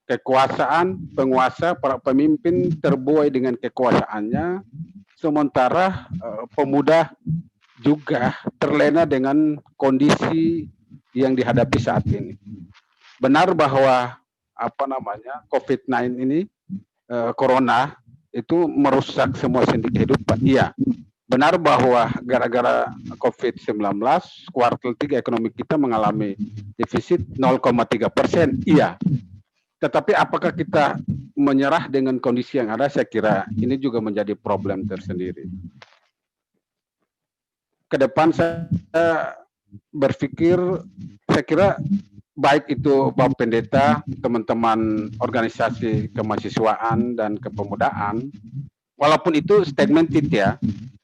Kekuasaan, penguasa, para pemimpin terbuai dengan kekuasaannya, sementara pemuda juga terlena dengan kondisi yang dihadapi saat ini. Benar bahwa COVID-19 ini, corona itu merusak semua sendi kehidupan. Iya, benar bahwa gara-gara COVID-19 kuartal 3 ekonomi kita mengalami defisit 0,3%. Iya. Tetapi apakah kita menyerah dengan kondisi yang ada? Saya kira ini juga menjadi problem tersendiri. Ke depan saya berpikir, saya kira baik itu Bapak Pendeta, teman-teman organisasi kemahasiswaan dan kepemudaan, walaupun itu segmented ya,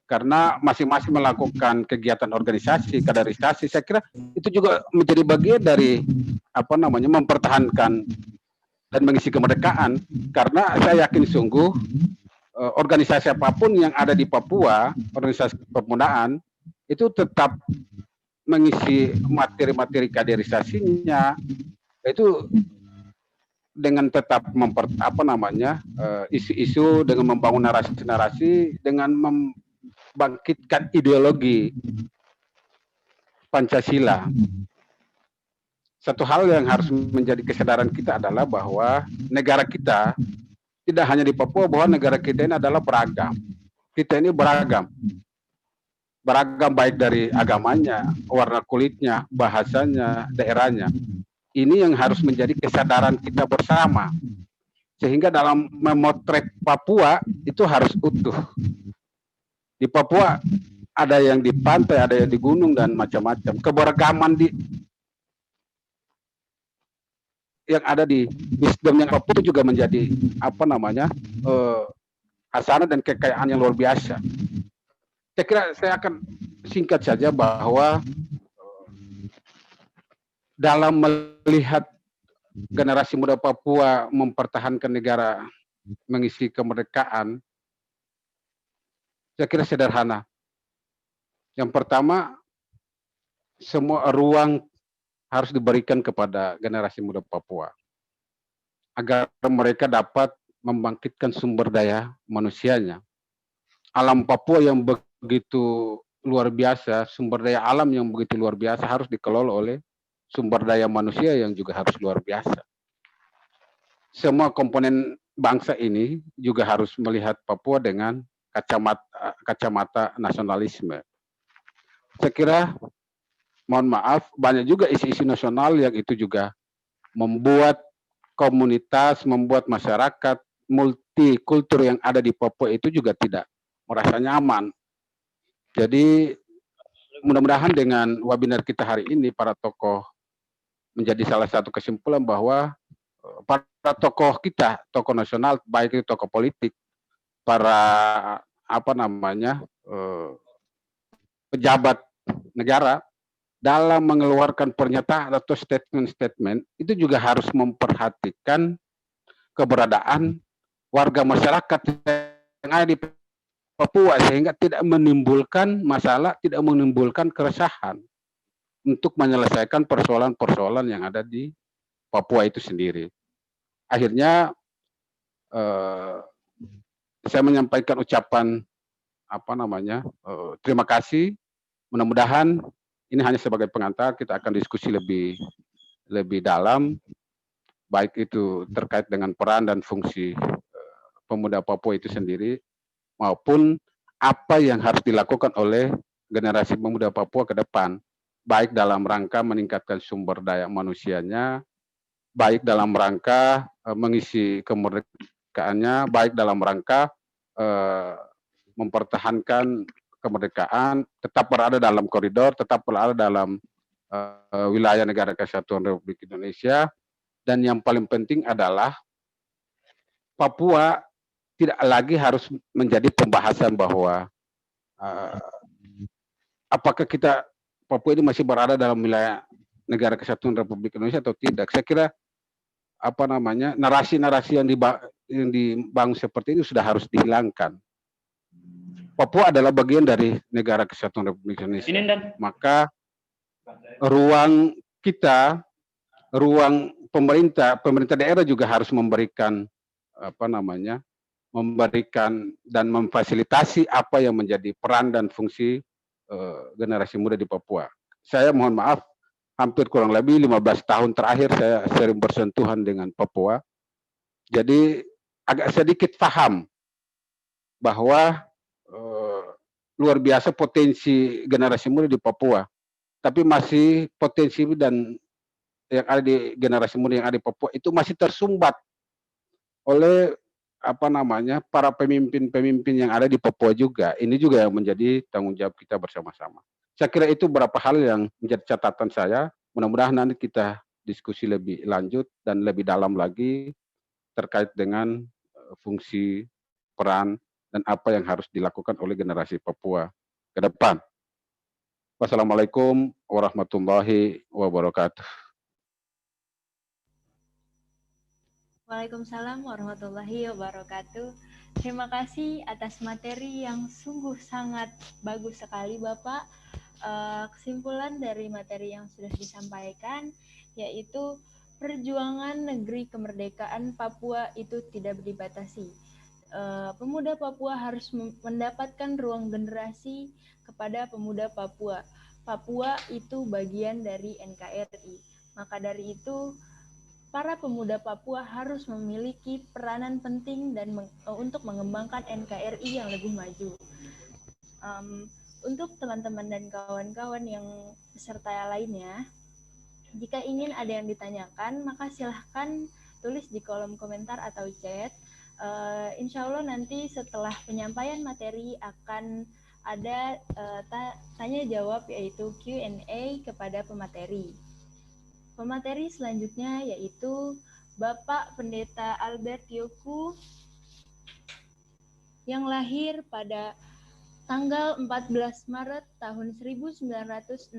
karena masing-masing melakukan kegiatan organisasi, kaderisasi, saya kira itu juga menjadi bagian dari mempertahankan dan mengisi kemerdekaan, karena saya yakin sungguh organisasi apapun yang ada di Papua, organisasi kepemudaan itu tetap mengisi materi-materi kaderisasinya itu dengan tetap isu-isu, dengan membangun narasi-narasi, dengan membangkitkan ideologi Pancasila. Satu hal yang harus menjadi kesadaran kita adalah bahwa negara kita tidak hanya di Papua, bahwa negara kita ini adalah beragam. Kita ini beragam. Beragam baik dari agamanya, warna kulitnya, bahasanya, daerahnya. Ini yang harus menjadi kesadaran kita bersama. Sehingga dalam memotret Papua itu harus utuh. Di Papua ada yang di pantai, ada yang di gunung, dan macam-macam. Keberagaman yang ada di wisdom yang Papua itu juga menjadi hasanah dan kekayaan yang luar biasa. Saya kira saya akan singkat saja bahwa dalam melihat generasi muda Papua mempertahankan negara, mengisi kemerdekaan, saya kira sederhana. Yang pertama, semua ruang harus diberikan kepada generasi muda Papua agar mereka dapat membangkitkan sumber daya manusianya. Alam Papua yang begitu luar biasa, sumber daya alam yang begitu luar biasa harus dikelola oleh sumber daya manusia yang juga harus luar biasa. Semua komponen bangsa ini juga harus melihat Papua dengan kacamata nasionalisme. Saya kira, mohon maaf, banyak juga isu-isu nasional yang itu juga membuat komunitas, membuat masyarakat multikultur yang ada di Papua itu juga tidak merasa nyaman. Jadi mudah-mudahan dengan webinar kita hari ini, para tokoh menjadi salah satu kesimpulan bahwa para tokoh kita, tokoh nasional, baik itu tokoh politik, para pejabat negara, dalam mengeluarkan pernyataan atau statement-statement itu juga harus memperhatikan keberadaan warga masyarakat yang ada di Papua sehingga tidak menimbulkan masalah, tidak menimbulkan keresahan untuk menyelesaikan persoalan-persoalan yang ada di Papua itu sendiri. Akhirnya saya menyampaikan ucapan terima kasih. Mudah-mudahan ini hanya sebagai pengantar, kita akan diskusi lebih dalam, baik itu terkait dengan peran dan fungsi pemuda Papua itu sendiri, maupun apa yang harus dilakukan oleh generasi pemuda Papua ke depan, baik dalam rangka meningkatkan sumber daya manusianya, baik dalam rangka mengisi kemerdekaannya, baik dalam rangka mempertahankan kemerdekaan, tetap berada dalam koridor, tetap berada dalam wilayah Negara Kesatuan Republik Indonesia, dan yang paling penting adalah Papua tidak lagi harus menjadi pembahasan bahwa apakah Papua ini masih berada dalam wilayah Negara Kesatuan Republik Indonesia atau tidak. Saya kira narasi-narasi yang dibangun seperti ini sudah harus dihilangkan. Papua adalah bagian dari Negara Kesatuan Republik Indonesia. Maka ruang kita, ruang pemerintah daerah juga harus memberikan memberikan dan memfasilitasi apa yang menjadi peran dan fungsi generasi muda di Papua. Saya mohon maaf, hampir kurang lebih 15 tahun terakhir saya sering bersentuhan dengan Papua. Jadi agak sedikit paham bahwa luar biasa potensi generasi muda di Papua. Tapi masih potensi dan yang ada di generasi muda yang ada di Papua itu masih tersumbat oleh para pemimpin-pemimpin yang ada di Papua juga. Ini juga yang menjadi tanggung jawab kita bersama-sama. Saya kira itu beberapa hal yang menjadi catatan saya. Mudah-mudahan nanti kita diskusi lebih lanjut dan lebih dalam lagi terkait dengan fungsi, peran, dan apa yang harus dilakukan oleh generasi Papua ke depan. Wassalamualaikum warahmatullahi wabarakatuh. Waalaikumsalam warahmatullahi wabarakatuh. Terima kasih atas materi yang sungguh sangat bagus sekali Bapak. Kesimpulan dari materi yang sudah disampaikan yaitu perjuangan negeri kemerdekaan Papua itu tidak dibatasi. Pemuda Papua harus mendapatkan ruang generasi kepada pemuda Papua. Papua itu bagian dari NKRI. Maka dari itu para pemuda Papua harus memiliki peranan penting dan untuk mengembangkan NKRI yang lebih maju. Untuk teman-teman dan kawan-kawan yang peserta lainnya, jika ingin ada yang ditanyakan, maka silahkan tulis di kolom komentar atau chat. Insya Allah nanti setelah penyampaian materi akan ada tanya jawab yaitu Q&A kepada pemateri. Pemateri selanjutnya yaitu Bapak Pendeta Albert Yoku yang lahir pada tanggal 14 Maret tahun 1964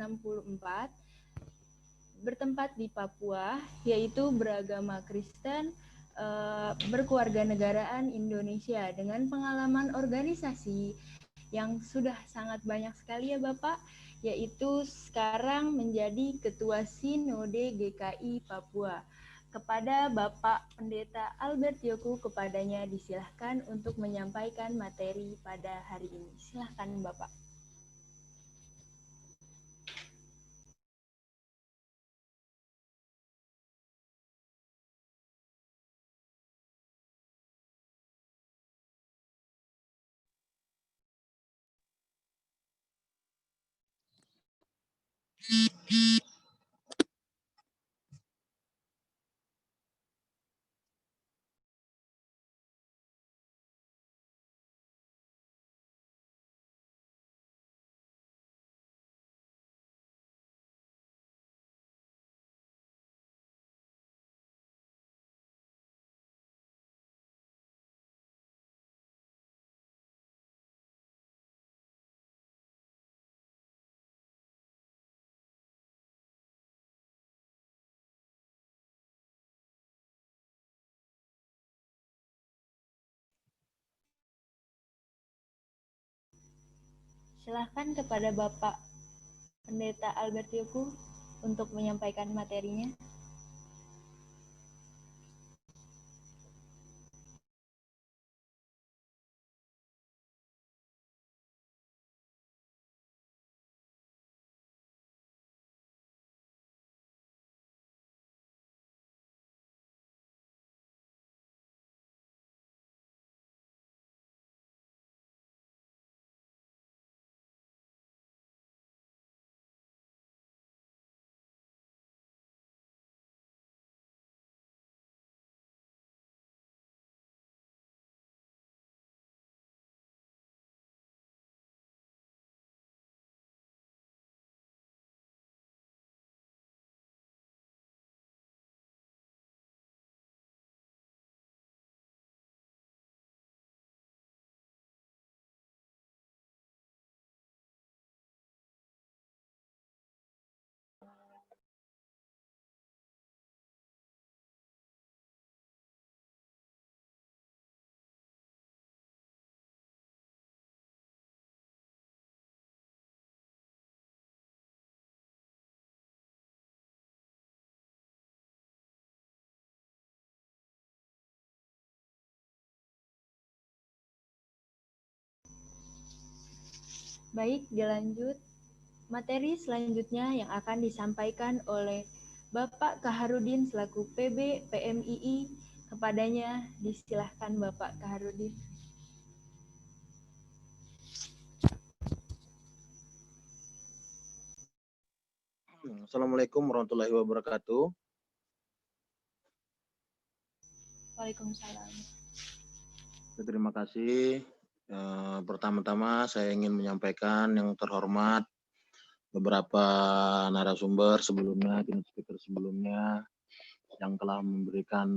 bertempat di Papua, yaitu beragama Kristen, berkewarganegaraan Indonesia dengan pengalaman organisasi yang sudah sangat banyak sekali ya Bapak, yaitu sekarang menjadi Ketua Sinode GKI Papua. Kepada Bapak Pendeta Albert Yoku, kepadanya disilahkan untuk menyampaikan materi pada hari ini. Silahkan Bapak. Silahkan kepada Bapak Pendeta Albert Yoku untuk menyampaikan materinya. Baik, dilanjut. Materi selanjutnya yang akan disampaikan oleh Bapak Kaharudin selaku PB PMII. Kepadanya disilahkan Bapak Kaharudin. Assalamualaikum warahmatullahi wabarakatuh. Waalaikumsalam. Terima kasih. Pertama-tama saya ingin menyampaikan yang terhormat beberapa narasumber sebelumnya, speaker sebelumnya yang telah memberikan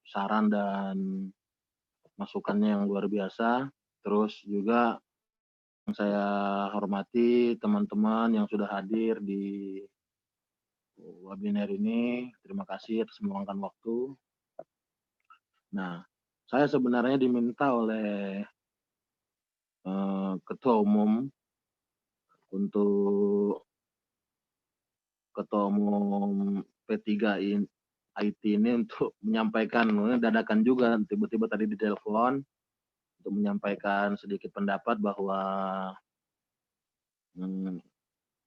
saran dan masukannya yang luar biasa. Terus juga yang saya hormati teman-teman yang sudah hadir di webinar ini. Terima kasih atas meluangkan waktu. Nah, saya sebenarnya diminta oleh Ketua Umum untuk Ketua Umum P3 IT ini untuk menyampaikan, dadakan juga tiba-tiba tadi di telepon untuk menyampaikan sedikit pendapat bahwa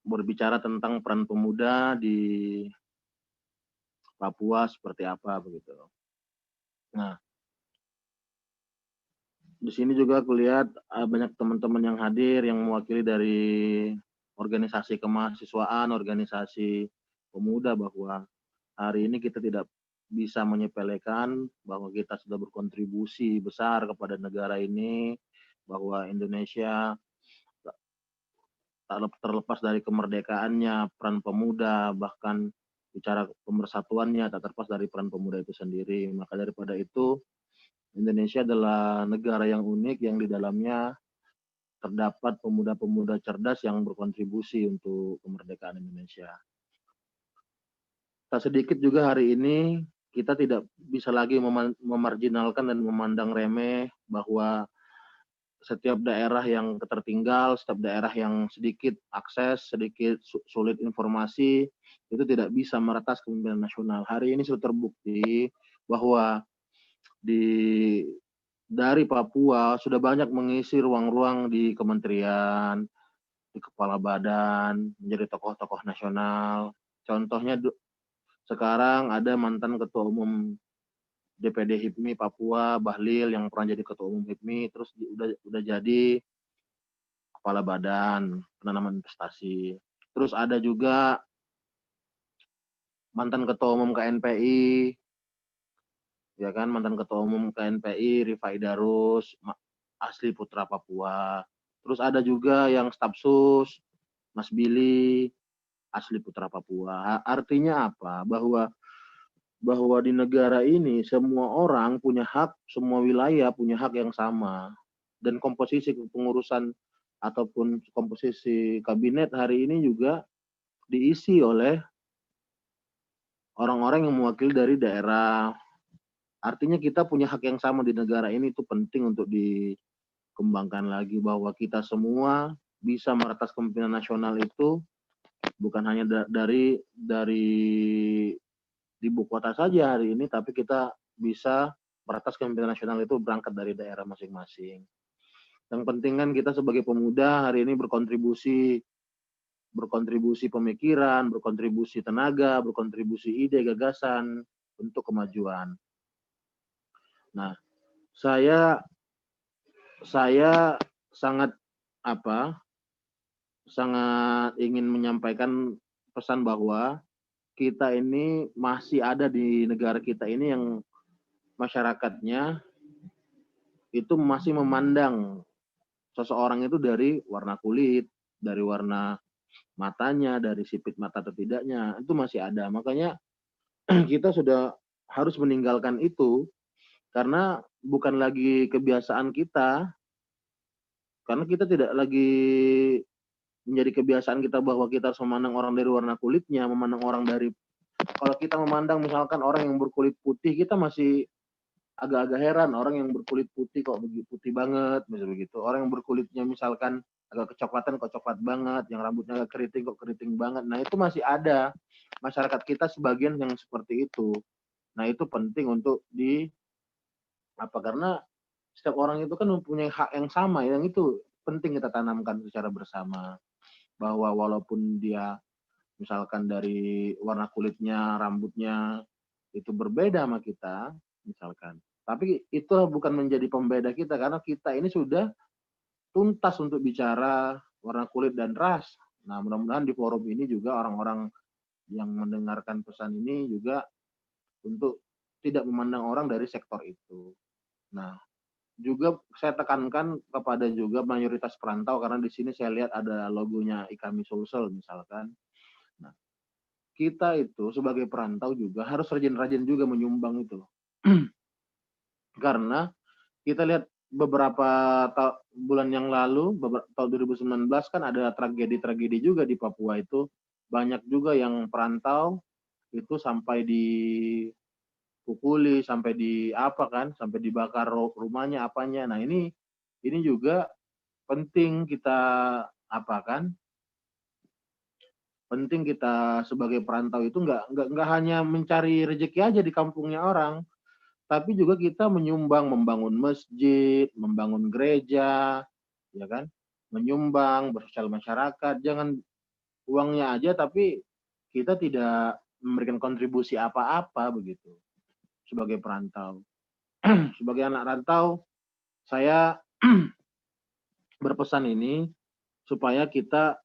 berbicara tentang peran pemuda di Papua seperti apa begitu. Nah, di sini juga aku lihat banyak teman-teman yang hadir yang mewakili dari organisasi kemahasiswaan, organisasi pemuda, bahwa hari ini kita tidak bisa menyepelekan bahwa kita sudah berkontribusi besar kepada negara ini, bahwa Indonesia tak terlepas dari kemerdekaannya, peran pemuda, bahkan bicara pemersatuannya tak terlepas dari peran pemuda itu sendiri. Maka daripada itu, Indonesia adalah negara yang unik yang di dalamnya terdapat pemuda-pemuda cerdas yang berkontribusi untuk kemerdekaan Indonesia. Tak sedikit juga hari ini kita tidak bisa lagi memarginalkan dan memandang remeh bahwa setiap daerah yang tertinggal, setiap daerah yang sedikit akses, sedikit sulit informasi, itu tidak bisa meretas kepemimpinan nasional. Hari ini sudah terbukti bahwa dari Papua sudah banyak mengisi ruang-ruang di kementerian, di kepala badan, menjadi tokoh-tokoh nasional. Contohnya sekarang ada mantan Ketua Umum DPD HIPMI Papua, Bahlil, yang pernah jadi Ketua Umum HIPMI, terus udah jadi kepala badan penanaman investasi. Terus ada juga mantan Ketua Umum KNPI, ya kan, mantan Ketua Umum KNPI Rifai Darus, asli putra Papua. Terus ada juga yang staf sus, Mas Billy, asli putra Papua. Artinya apa? Bahwa di negara ini semua orang punya hak, semua wilayah punya hak yang sama. Dan komposisi kepengurusan ataupun komposisi kabinet hari ini juga diisi oleh orang-orang yang mewakili dari daerah. Artinya kita punya hak yang sama di negara ini, itu penting untuk dikembangkan lagi, bahwa kita semua bisa meretas kepemimpinan nasional itu bukan hanya dari ibu kota saja hari ini, tapi kita bisa meretas kepemimpinan nasional itu berangkat dari daerah masing-masing. Yang penting kan kita sebagai pemuda hari ini berkontribusi pemikiran, berkontribusi tenaga, berkontribusi ide, gagasan untuk kemajuan. Nah, saya sangat ingin menyampaikan pesan bahwa kita ini masih ada di negara kita ini yang masyarakatnya itu masih memandang seseorang itu dari warna kulit, dari warna matanya, dari sipit mata atau tidaknya, itu masih ada. Makanya kita sudah harus meninggalkan itu, karena bukan lagi kebiasaan kita, karena kita tidak lagi menjadi kebiasaan kita bahwa kita harus memandang orang dari warna kulitnya, memandang orang dari, kalau kita memandang misalkan orang yang berkulit putih, kita masih agak-agak heran, orang yang berkulit putih kok putih banget, misalnya begitu. Orang yang berkulitnya misalkan agak kecoklatan kok coklat banget, yang rambutnya agak keriting kok keriting banget. Nah, itu masih ada masyarakat kita sebagian yang seperti itu. Nah, itu penting untuk karena setiap orang itu kan mempunyai hak yang sama, yang itu penting kita tanamkan secara bersama, bahwa walaupun dia misalkan dari warna kulitnya, rambutnya itu berbeda sama kita, misalkan, tapi itu bukan menjadi pembeda kita, karena kita ini sudah tuntas untuk bicara warna kulit dan ras. Nah, mudah-mudahan di forum ini juga orang-orang yang mendengarkan pesan ini juga untuk tidak memandang orang dari sektor itu. Nah, juga saya tekankan kepada juga mayoritas perantau, karena di sini saya lihat ada logonya IKAMI Sulsel misalkan. Nah, kita itu sebagai perantau juga harus rajin-rajin juga menyumbang itu. Karena kita lihat beberapa bulan yang lalu, tahun 2019 kan ada tragedi-tragedi juga di Papua itu. Banyak juga yang perantau itu sampai dipukuli, sampai di apa kan, sampai dibakar rumahnya, apanya. Nah ini juga penting kita apa kan, penting kita sebagai perantau itu nggak hanya mencari rezeki aja di kampungnya orang, tapi juga kita menyumbang, membangun masjid, membangun gereja, ya kan, menyumbang, bersosial masyarakat. Jangan uangnya aja, tapi kita tidak memberikan kontribusi apa-apa begitu sebagai perantau. Sebagai anak rantau, saya berpesan ini supaya kita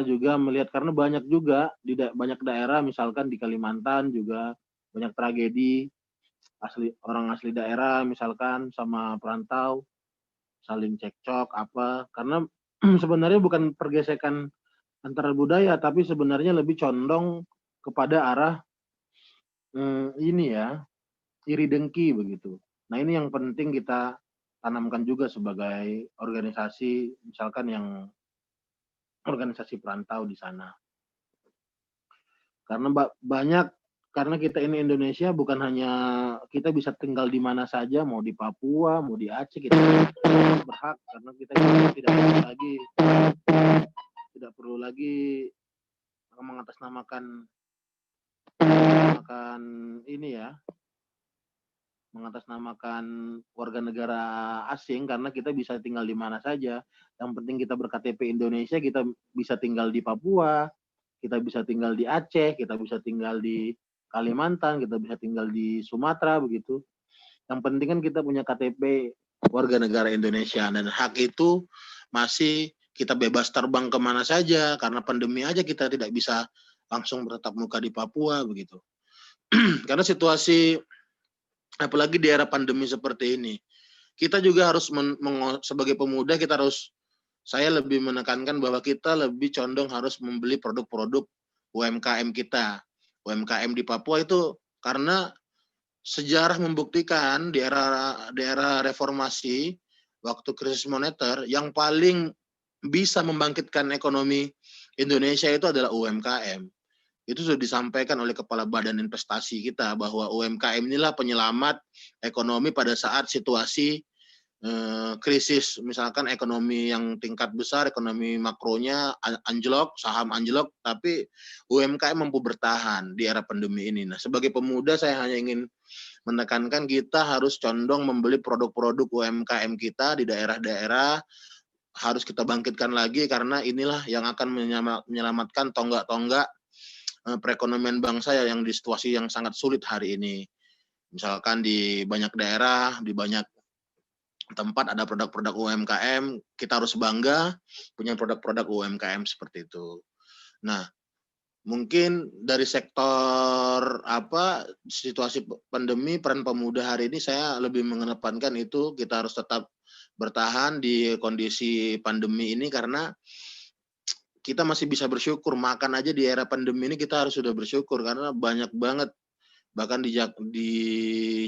juga melihat, karena banyak juga di banyak daerah, misalkan di Kalimantan juga banyak tragedi, orang asli daerah misalkan sama perantau saling cekcok apa, karena sebenarnya bukan pergesekan antara budaya, tapi sebenarnya lebih condong kepada arah ini ya, iri dengki begitu. Nah ini yang penting kita tanamkan juga sebagai organisasi, misalkan yang organisasi perantau di sana. Karena karena kita ini Indonesia, bukan hanya kita bisa tinggal di mana saja, mau di Papua, mau di Aceh, kita berhak, karena kita tidak perlu lagi mengatasnamakan warga negara asing, karena kita bisa tinggal di mana saja. Yang penting kita berKTP Indonesia, kita bisa tinggal di Papua, kita bisa tinggal di Aceh, kita bisa tinggal di Kalimantan, kita bisa tinggal di Sumatera begitu. Yang penting kan kita punya KTP warga negara Indonesia, dan hak itu masih kita bebas terbang kemana saja, karena pandemi aja kita tidak bisa langsung bertatap muka di Papua begitu. Karena situasi apalagi di era pandemi seperti ini, kita juga harus sebagai pemuda saya lebih menekankan bahwa kita lebih condong harus membeli produk-produk UMKM kita. UMKM di Papua itu, karena sejarah membuktikan di era reformasi, waktu krisis moneter, yang paling bisa membangkitkan ekonomi Indonesia itu adalah UMKM. Itu sudah disampaikan oleh Kepala Badan Investasi kita, bahwa UMKM inilah penyelamat ekonomi pada saat situasi krisis, misalkan ekonomi yang tingkat besar, ekonomi makronya anjlok, saham anjlok, tapi UMKM mampu bertahan di era pandemi ini. Nah, sebagai pemuda saya hanya ingin menekankan kita harus condong membeli produk-produk UMKM kita di daerah-daerah, harus kita bangkitkan lagi, karena inilah yang akan menyelamatkan tonggak-tonggak perekonomian bangsa yang di situasi yang sangat sulit hari ini. Misalkan di banyak daerah, di banyak tempat ada produk-produk UMKM, kita harus bangga punya produk-produk UMKM seperti itu. Nah, mungkin dari sektor situasi pandemi, peran pemuda hari ini saya lebih mengedepankan itu, kita harus tetap bertahan di kondisi pandemi ini, karena kita masih bisa bersyukur, makan aja di era pandemi ini kita harus sudah bersyukur, karena banyak banget, bahkan di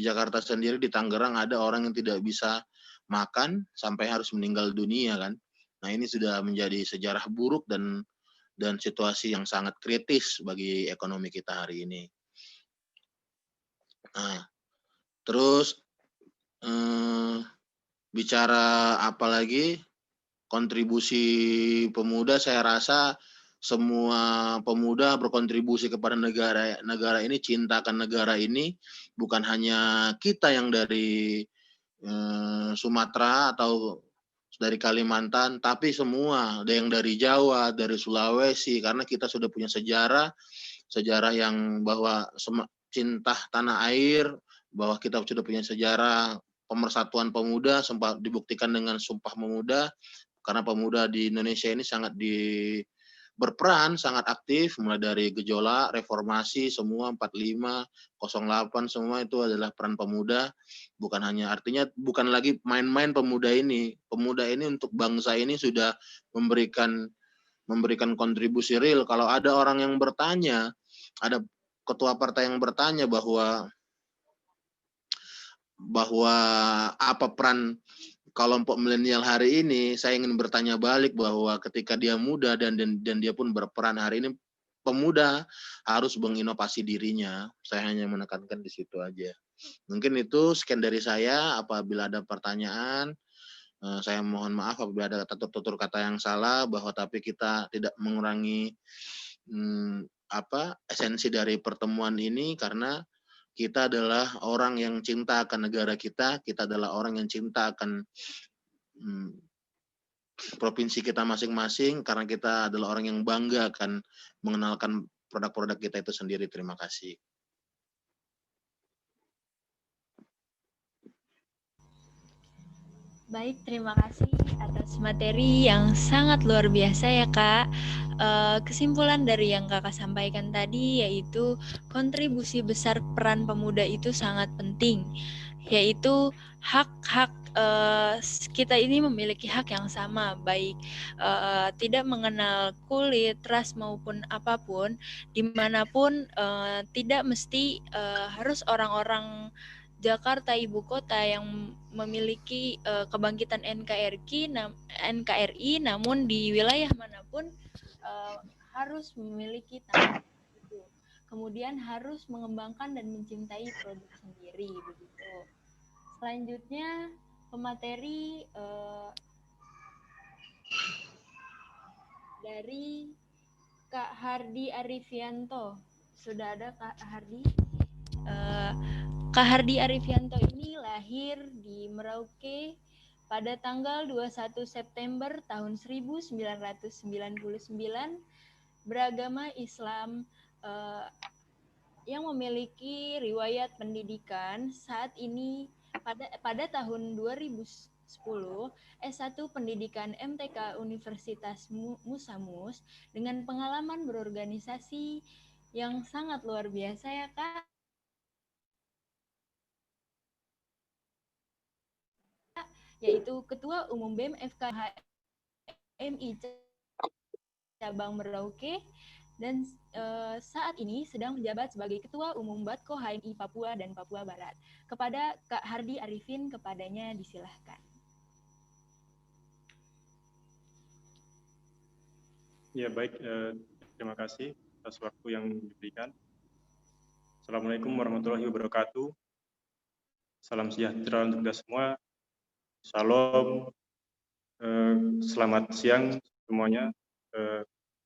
Jakarta sendiri, di Tangerang ada orang yang tidak bisa makan sampai harus meninggal dunia kan. Nah ini sudah menjadi sejarah buruk dan situasi yang sangat kritis bagi ekonomi kita hari ini. Nah, terus bicara apa lagi, kontribusi pemuda, saya rasa semua pemuda berkontribusi kepada negara ini, cintakan negara ini, bukan hanya kita yang dari Sumatera atau dari Kalimantan, tapi semua, ada yang dari Jawa, dari Sulawesi, karena kita sudah punya sejarah yang bahwa cinta tanah air, bahwa kita sudah punya sejarah pemersatuan pemuda, sempat dibuktikan dengan Sumpah Pemuda, karena pemuda di Indonesia ini sangat berperan, sangat aktif, mulai dari gejolak, reformasi, semua 45, 08, semua itu adalah peran pemuda. Bukan hanya, artinya bukan lagi main-main pemuda ini. Pemuda ini untuk bangsa ini sudah memberikan kontribusi real. Kalau ada orang yang bertanya, ada ketua partai yang bertanya bahwa apa peran kelompok milenial hari ini, saya ingin bertanya balik bahwa ketika dia muda dan dia pun berperan hari ini, pemuda harus menginovasi dirinya. Saya hanya menekankan di situ aja. Mungkin itu sekian dari saya. Apabila ada pertanyaan, saya mohon maaf apabila ada tutur kata yang salah, bahwa tapi kita tidak mengurangi esensi dari pertemuan ini, karena kita adalah orang yang cinta akan negara kita adalah orang yang cinta akan provinsi kita masing-masing, karena kita adalah orang yang bangga akan mengenalkan produk-produk kita itu sendiri. Terima kasih. Baik, terima kasih atas materi yang sangat luar biasa ya Kak. Kesimpulan dari yang Kakak sampaikan tadi yaitu kontribusi besar peran pemuda itu sangat penting, yaitu hak-hak kita ini memiliki hak yang sama, baik tidak mengenal kulit, ras maupun apapun, dimanapun tidak mesti harus orang-orang Jakarta ibu kota yang memiliki kebangkitan NKRI, namun di wilayah manapun harus memiliki tantangan itu. Kemudian harus mengembangkan dan mencintai produk sendiri begitu. Selanjutnya pemateri dari Kak Hardi Arifianto. Sudah ada Kak Hardi? Kak Hardi Arifianto ini lahir di Merauke pada tanggal 21 September tahun 1999, beragama Islam yang memiliki riwayat pendidikan saat ini pada tahun 2010 S1 Pendidikan MTK Universitas Musamus dengan pengalaman berorganisasi yang sangat luar biasa ya Kak. Yaitu Ketua Umum BEM FKHMI Cabang Merauke, dan saat ini sedang menjabat sebagai Ketua Umum Batko HMI Papua dan Papua Barat. Kepada Kak Hardi Arifin, kepadanya disilahkan. Ya baik, terima kasih atas waktu yang diberikan. Assalamualaikum warahmatullahi wabarakatuh. Salam sejahtera untuk kita semua. Salam, selamat siang semuanya.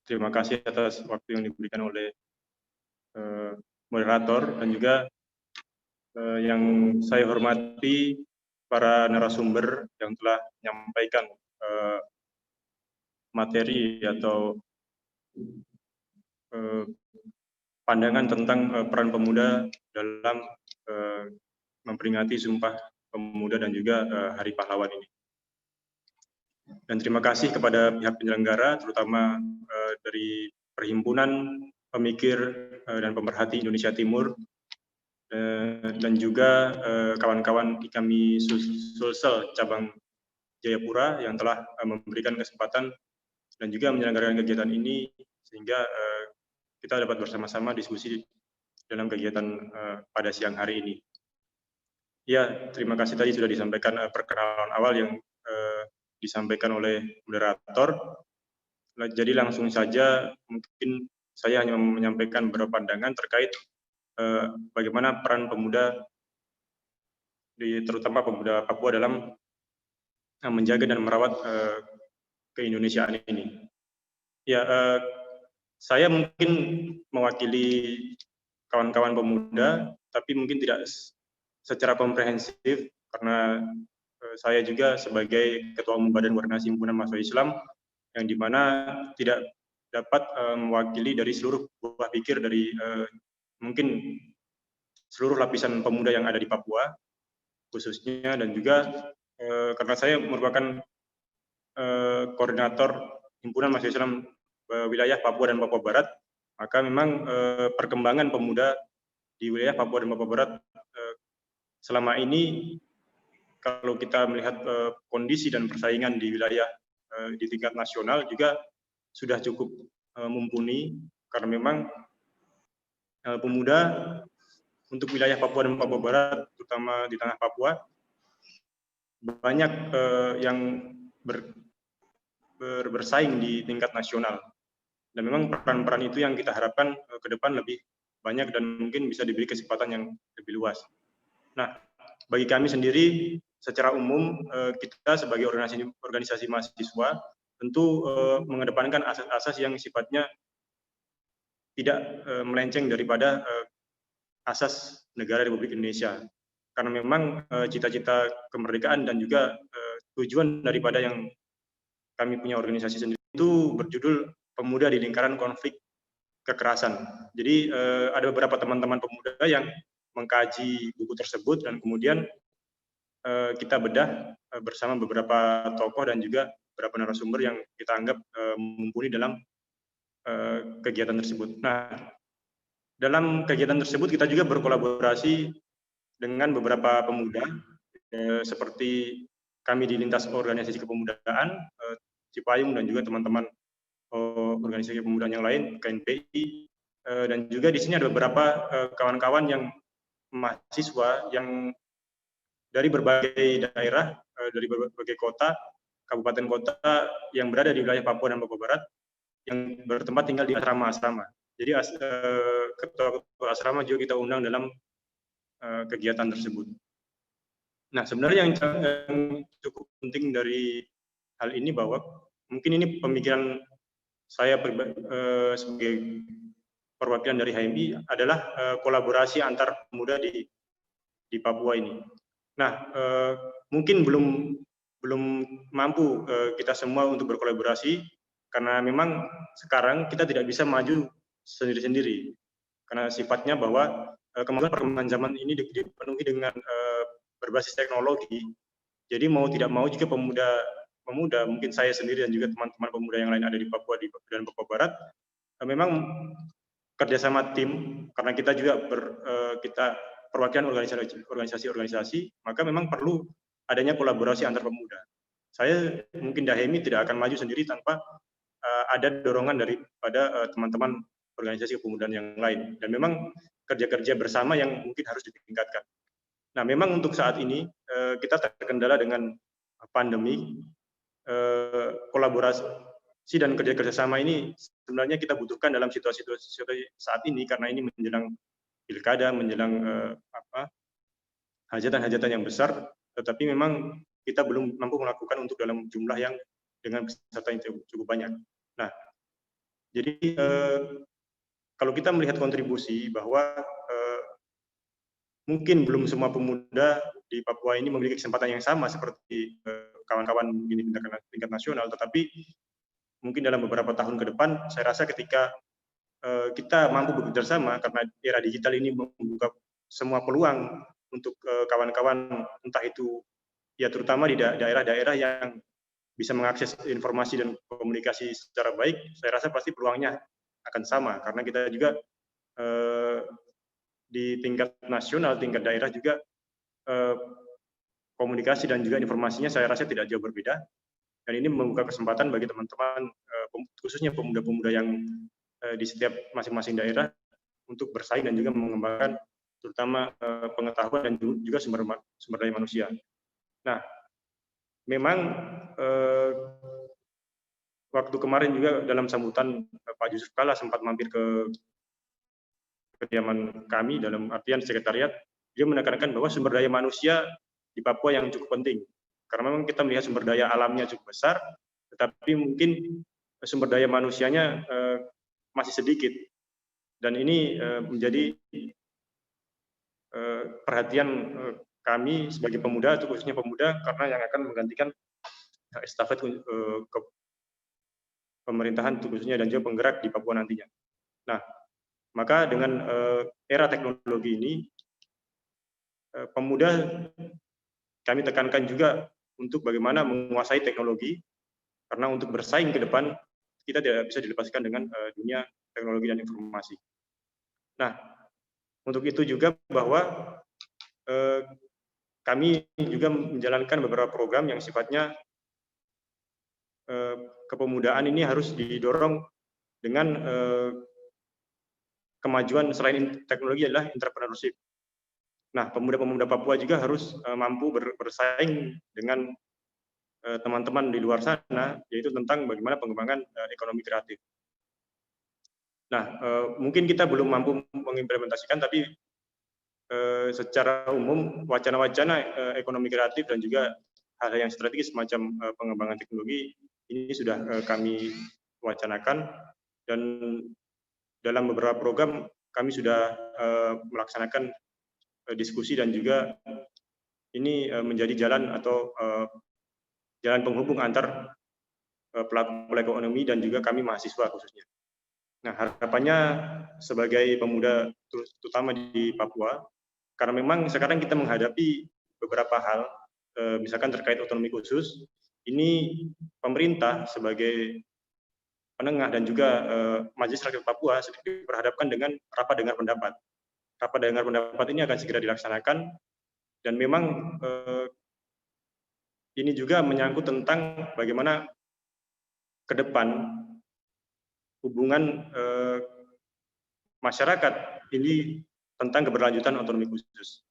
Terima kasih atas waktu yang diberikan oleh moderator, dan juga yang saya hormati para narasumber yang telah menyampaikan materi atau pandangan tentang peran pemuda dalam memperingati Sumpah Pemuda dan juga Hari Pahlawan ini. Dan terima kasih kepada pihak penyelenggara, terutama dari Perhimpunan Pemikir dan Pemerhati Indonesia Timur, dan juga kawan-kawan di kami Sulsel Cabang Jayapura yang telah memberikan kesempatan dan juga menyelenggarakan kegiatan ini, sehingga kita dapat bersama-sama diskusi dalam kegiatan pada siang hari ini. Ya, terima kasih tadi sudah disampaikan perkenalan awal yang disampaikan oleh moderator. Jadi langsung saja mungkin saya hanya menyampaikan beberapa pandangan terkait bagaimana peran pemuda, terutama pemuda Papua dalam menjaga dan merawat keindonesiaan ini. Ya, saya mungkin mewakili kawan-kawan pemuda, tapi mungkin tidak secara komprehensif, karena saya juga sebagai Ketua Umum Badan Koordinasi Himpunan Mahasiswa Islam, yang dimana tidak dapat mewakili dari seluruh buah pikir dari mungkin seluruh lapisan pemuda yang ada di Papua khususnya, dan juga karena saya merupakan koordinator Himpunan Mahasiswa Islam wilayah Papua dan Papua Barat, maka memang perkembangan pemuda di wilayah Papua dan Papua Barat selama ini, kalau kita melihat kondisi dan persaingan di wilayah di tingkat nasional juga sudah cukup mumpuni, karena memang pemuda untuk wilayah Papua dan Papua Barat, terutama di tanah Papua, banyak yang bersaing di tingkat nasional. Dan memang peran-peran itu yang kita harapkan ke depan lebih banyak dan mungkin bisa diberi kesempatan yang lebih luas. Nah, bagi kami sendiri secara umum kita sebagai organisasi mahasiswa tentu mengedepankan asas-asas yang sifatnya tidak melenceng daripada asas negara Republik Indonesia. Karena memang cita-cita kemerdekaan dan juga tujuan daripada yang kami punya organisasi sendiri itu berjudul Pemuda di Lingkaran Konflik Kekerasan. Jadi ada beberapa teman-teman pemuda yang mengkaji buku tersebut dan kemudian kita bedah bersama beberapa tokoh dan juga beberapa narasumber yang kita anggap mumpuni dalam kegiatan tersebut. Nah, dalam kegiatan tersebut kita juga berkolaborasi dengan beberapa pemuda seperti kami di lintas organisasi kepemudaan Cipayung dan juga teman-teman organisasi kepemudaan yang lain KNPI dan juga di sini ada beberapa kawan-kawan yang mahasiswa yang dari berbagai daerah, dari berbagai kota, kabupaten kota yang berada di wilayah Papua dan Papua Barat yang bertempat tinggal di asrama-asrama. Jadi ketua asrama juga kita undang dalam kegiatan tersebut. Nah, sebenarnya yang cukup penting dari hal ini bahwa mungkin ini pemikiran saya sebagai perwakilan dari HMI adalah kolaborasi antar pemuda di Papua ini. Nah, mungkin belum mampu kita semua untuk berkolaborasi karena memang sekarang kita tidak bisa maju sendiri-sendiri karena sifatnya bahwa perkembangan zaman ini dipenuhi dengan berbasis teknologi. Jadi mau tidak mau juga pemuda mungkin saya sendiri dan juga teman-teman pemuda yang lain ada di Papua dan Papua Barat memang kerjasama tim karena kita juga kita perwakilan organisasi-organisasi, maka memang perlu adanya kolaborasi antar pemuda. Saya mungkin Dahemi tidak akan maju sendiri tanpa ada dorongan daripada teman-teman organisasi kepemudaan yang lain. Dan memang kerja-kerja bersama yang mungkin harus ditingkatkan. Nah, memang untuk saat ini kita terkendala dengan pandemi, kolaborasi dan kerja-kerja sama ini sebenarnya kita butuhkan dalam situasi saat ini karena ini menjelang pilkada, menjelang hajatan-hajatan yang besar, tetapi memang kita belum mampu melakukan untuk dalam jumlah yang dengan peserta yang cukup banyak. Nah, jadi kalau kita melihat kontribusi bahwa mungkin belum semua pemuda di Papua ini memiliki kesempatan yang sama seperti kawan-kawan di tingkat nasional, tetapi mungkin dalam beberapa tahun ke depan, saya rasa ketika kita mampu bekerja sama karena era digital ini membuka semua peluang untuk kawan-kawan entah itu ya terutama di daerah-daerah yang bisa mengakses informasi dan komunikasi secara baik, saya rasa pasti peluangnya akan sama karena kita juga di tingkat nasional, tingkat daerah juga komunikasi dan juga informasinya saya rasa tidak jauh berbeda dan ini membuka kesempatan bagi teman-teman khususnya pemuda-pemuda yang di setiap masing-masing daerah untuk bersaing dan juga mengembangkan terutama pengetahuan dan juga sumber daya manusia. Nah, memang waktu kemarin juga dalam sambutan Pak Yusuf Kalla sempat mampir ke kediaman kami dalam artian sekretariat, dia menekankan bahwa sumber daya manusia di Papua yang cukup penting. Karena memang kita melihat sumber daya alamnya cukup besar, tetapi mungkin sumber daya manusianya masih sedikit. Dan ini menjadi perhatian kami sebagai pemuda, atau khususnya pemuda, karena yang akan menggantikan estafet ke pemerintahan khususnya dan juga penggerak di Papua nantinya. Nah, maka dengan era teknologi ini, pemuda kami tekankan juga untuk bagaimana menguasai teknologi, karena untuk bersaing ke depan, kita tidak bisa dilepaskan dengan dunia teknologi dan informasi. Nah, untuk itu juga bahwa kami juga menjalankan beberapa program yang sifatnya kepemudaan ini harus didorong dengan kemajuan selain teknologi adalah entrepreneurship. Nah, pemuda-pemuda Papua juga harus mampu bersaing dengan teman-teman di luar sana, yaitu tentang bagaimana pengembangan ekonomi kreatif. Nah, mungkin kita belum mampu mengimplementasikan, tapi secara umum wacana-wacana ekonomi kreatif dan juga hal-hal yang strategis semacam pengembangan teknologi ini sudah kami wacanakan, dan dalam beberapa program kami sudah melaksanakan diskusi, dan juga ini menjadi jalan atau jalan penghubung antar pelaku ekonomi dan juga kami mahasiswa khususnya. Nah, harapannya sebagai pemuda terutama di Papua, karena memang sekarang kita menghadapi beberapa hal, misalkan terkait otonomi khusus, ini pemerintah sebagai penengah dan juga Majelis Rakyat Papua sedang diperhadapkan dengan rapat dengar pendapat. Rapat dengar pendapat ini akan segera dilaksanakan, dan memang ini juga menyangkut tentang bagaimana ke depan hubungan masyarakat ini tentang keberlanjutan otonomi khusus.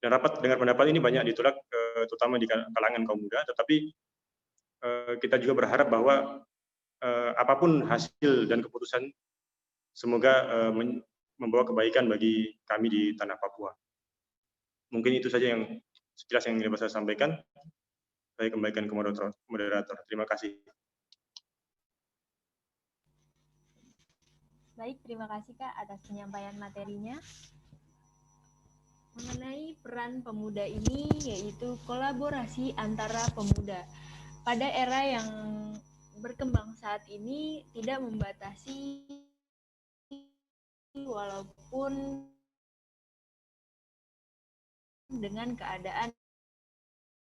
Dan rapat dengar pendapat ini banyak ditolak, terutama di kalangan kaum muda, tetapi kita juga berharap bahwa apapun hasil dan keputusan, semoga membawa kebaikan bagi kami di tanah Papua. Mungkin itu saja yang sekilas yang dapat saya sampaikan. Saya kembalikan ke moderator. Terima kasih. Baik, terima kasih Kak atas penyampaian materinya. Mengenai peran pemuda ini, yaitu kolaborasi antara pemuda. Pada era yang berkembang saat ini tidak membatasi, walaupun dengan keadaan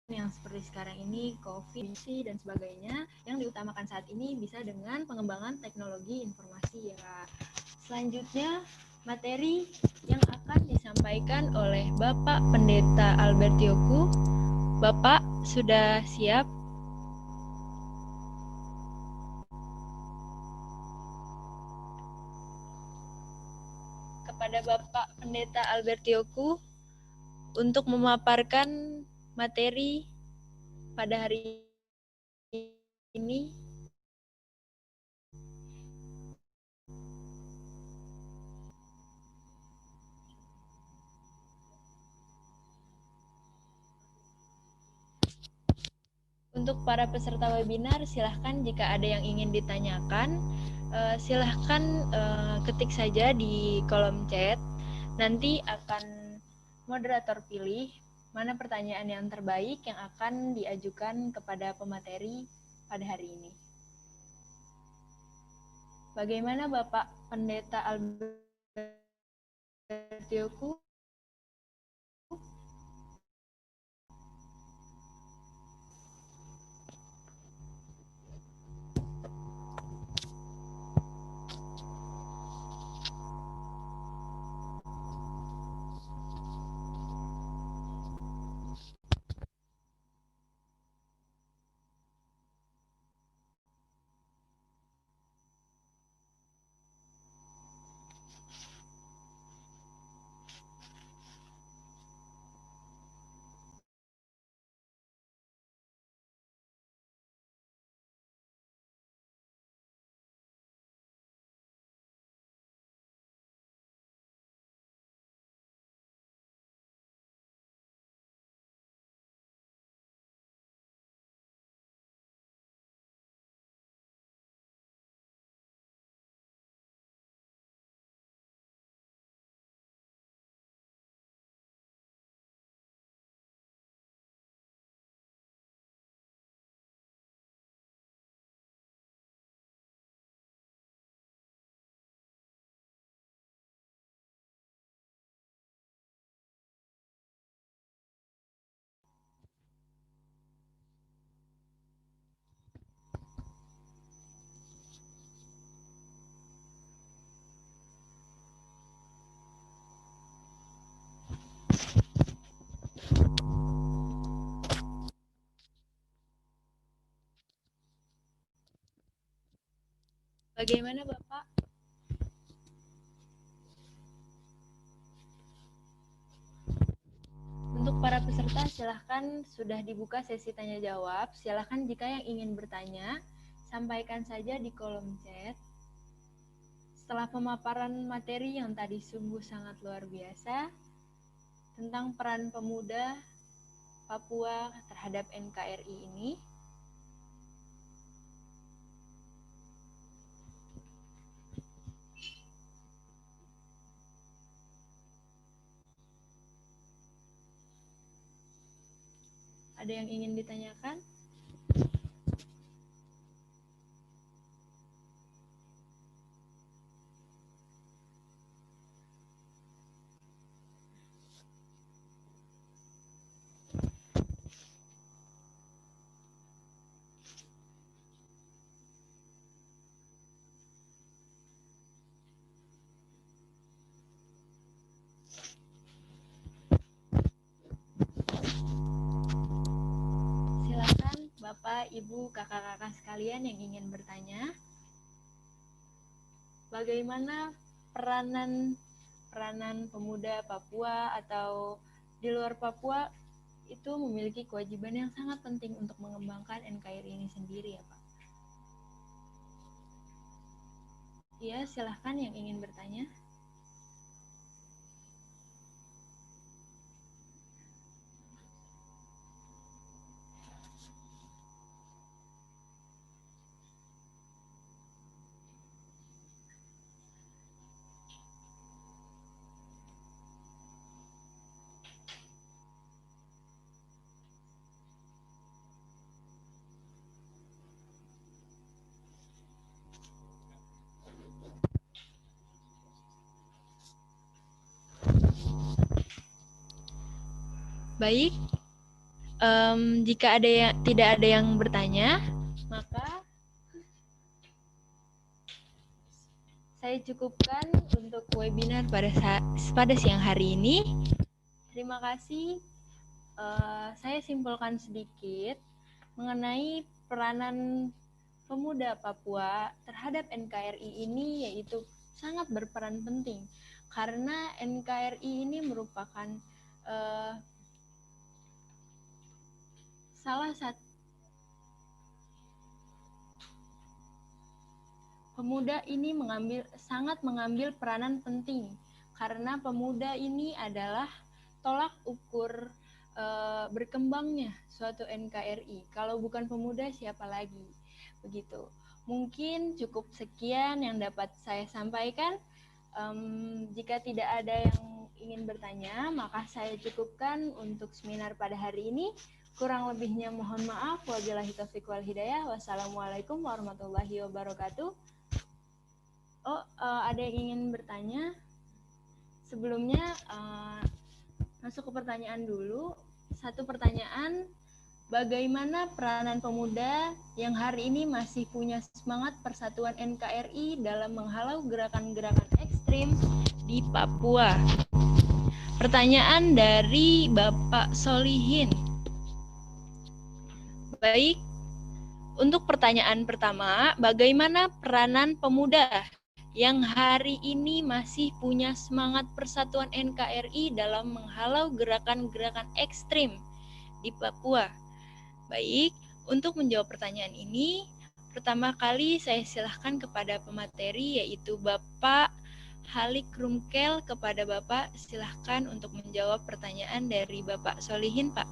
yang seperti sekarang ini, COVID dan sebagainya, yang diutamakan saat ini bisa dengan pengembangan teknologi informasi ya. Selanjutnya, materi yang akan disampaikan oleh Bapak Pendeta Albert Yoku. Bapak sudah siap? Kepada Bapak Pendeta Albert Yoku untuk memaparkan materi pada hari ini. Untuk para peserta webinar, silahkan jika ada yang ingin ditanyakan, silahkan ketik saja di kolom chat. Nanti akan moderator pilih mana pertanyaan yang terbaik yang akan diajukan kepada pemateri pada hari ini. Bagaimana Bapak Pendeta Albert Yoku? Bagaimana Bapak? Untuk para peserta silahkan sudah dibuka sesi tanya jawab. Silahkan jika yang ingin bertanya, sampaikan saja di kolom chat. Setelah pemaparan materi yang tadi sungguh sangat luar biasa tentang peran pemuda Papua terhadap NKRI ini, ada yang ingin ditanyakan? Silakan Bapak, Ibu, kakak-kakak sekalian yang ingin bertanya. Bagaimana peranan pemuda Papua atau di luar Papua itu memiliki kewajiban yang sangat penting untuk mengembangkan NKRI ini sendiri ya Pak. Iya, silahkan yang ingin bertanya. Baik, jika tidak ada yang bertanya, maka saya cukupkan untuk webinar pada siang hari ini. Terima kasih. Saya simpulkan sedikit mengenai peranan pemuda Papua terhadap NKRI ini, yaitu sangat berperan penting karena NKRI ini merupakan salah satu pemuda ini sangat mengambil peranan penting karena pemuda ini adalah tolak ukur berkembangnya suatu NKRI. Kalau bukan pemuda siapa lagi? Begitu. Mungkin cukup sekian yang dapat saya sampaikan. Jika tidak ada yang ingin bertanya, maka saya cukupkan untuk seminar pada hari ini. Kurang lebihnya mohon maaf. Wabillahi taufiq wal hidayah. Wassalamualaikum warahmatullahi wabarakatuh. Ada yang ingin bertanya? Sebelumnya masuk ke pertanyaan dulu. Satu pertanyaan, bagaimana peranan pemuda yang hari ini masih punya semangat persatuan NKRI dalam menghalau gerakan-gerakan ekstrim di Papua? Pertanyaan dari Bapak Solihin. Baik, untuk pertanyaan pertama, bagaimana peranan pemuda yang hari ini masih punya semangat persatuan NKRI dalam menghalau gerakan-gerakan ekstrim di Papua? Baik, untuk menjawab pertanyaan ini, pertama kali saya silahkan kepada pemateri, yaitu Bapak Halik Rumkel. Kepada Bapak, silahkan untuk menjawab pertanyaan dari Bapak Solihin, Pak.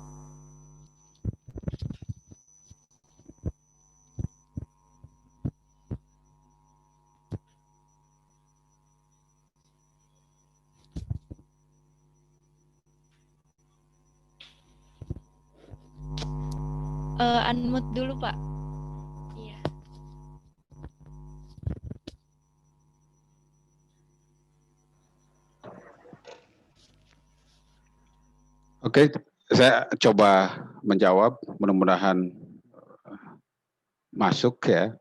Unmute dulu, Pak. Iya. Oke, saya coba menjawab, mudah-mudahan masuk ya.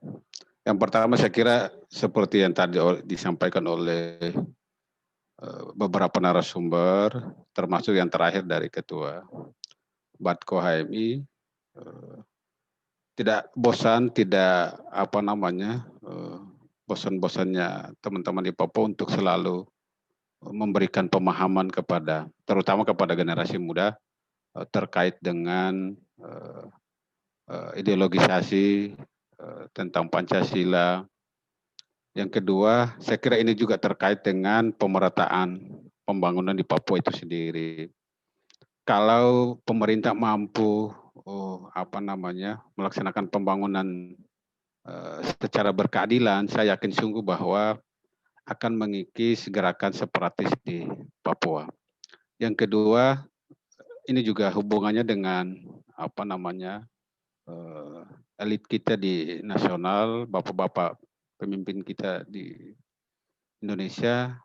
Yang pertama saya kira seperti yang tadi disampaikan oleh beberapa narasumber, termasuk yang terakhir dari Ketua Batko HMI, tidak bosan, tidak bosan-bosannya teman-teman di Papua untuk selalu memberikan pemahaman terutama kepada generasi muda terkait dengan ideologisasi tentang Pancasila, Yang kedua, saya kira ini juga terkait dengan pemerataan pembangunan di Papua itu sendiri. Kalau pemerintah mampu melaksanakan pembangunan secara berkeadilan, saya yakin sungguh bahwa akan mengikis gerakan separatis di Papua. Yang kedua, ini juga hubungannya dengan elit kita di nasional, bapak-bapak pemimpin kita di Indonesia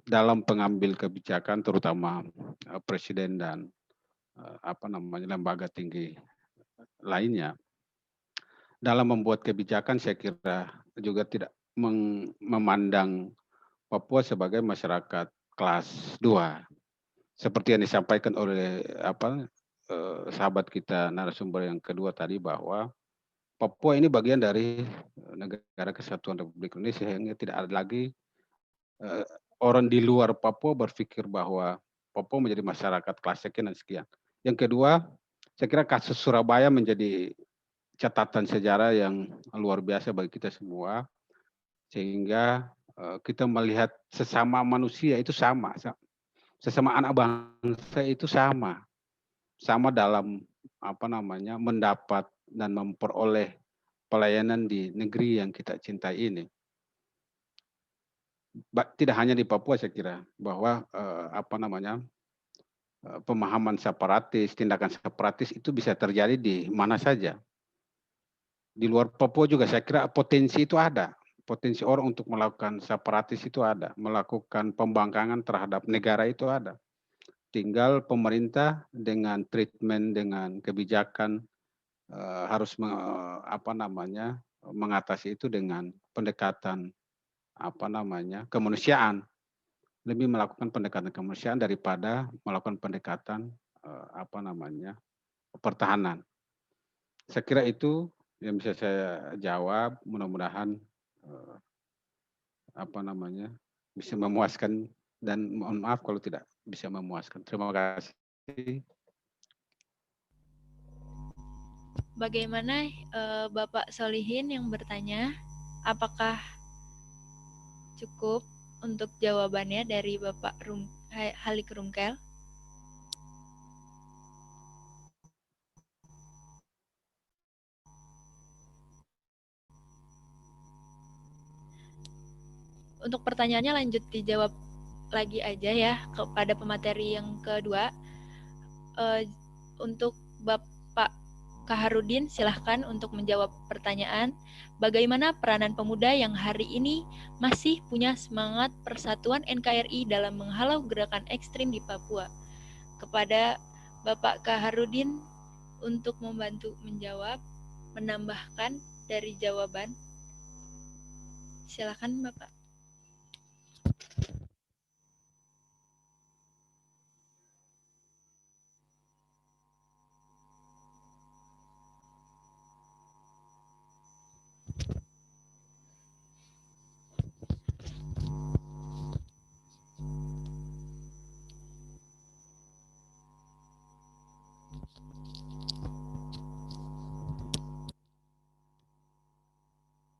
dalam pengambil kebijakan, terutama presiden dan lembaga tinggi lainnya. Dalam membuat kebijakan, saya kira juga tidak memandang Papua sebagai masyarakat kelas 2, seperti yang disampaikan oleh sahabat kita narasumber yang kedua tadi, bahwa Papua ini bagian dari Negara Kesatuan Republik Indonesia, sehingga tidak ada lagi orang di luar Papua berpikir bahwa Papua menjadi masyarakat kelas sekian dan sekian. Yang kedua, saya kira kasus Surabaya menjadi catatan sejarah yang luar biasa bagi kita semua, sehingga kita melihat sesama manusia itu sama, sesama anak bangsa itu sama dalam mendapat dan memperoleh pelayanan di negeri yang kita cintai ini. Tidak hanya di Papua, saya kira bahwa pemahaman separatis, tindakan separatis itu bisa terjadi di mana saja. Di luar Papua juga saya kira potensi itu ada. Potensi orang untuk melakukan separatis itu ada. Melakukan pembangkangan terhadap negara itu ada. Tinggal pemerintah dengan treatment, dengan kebijakan harus mengatasi itu dengan pendekatan kemanusiaan. Lebih melakukan pendekatan kemanusiaan daripada melakukan pendekatan pertahanan. Saya kira itu yang bisa saya jawab. Mudah-mudahan bisa memuaskan, dan mohon maaf kalau tidak bisa memuaskan. Terima kasih. Bagaimana Bapak Solihin yang bertanya, apakah cukup untuk jawabannya dari Bapak Halik Rumkel? Untuk pertanyaannya lanjut dijawab lagi aja ya kepada pemateri yang kedua. Untuk Bapak Kaharudin, silahkan untuk menjawab pertanyaan. Bagaimana peranan pemuda yang hari ini masih punya semangat persatuan NKRI dalam menghalau gerakan ekstrim di Papua? Kepada Bapak Kaharudin untuk membantu menjawab, menambahkan dari jawaban. Silakan Bapak.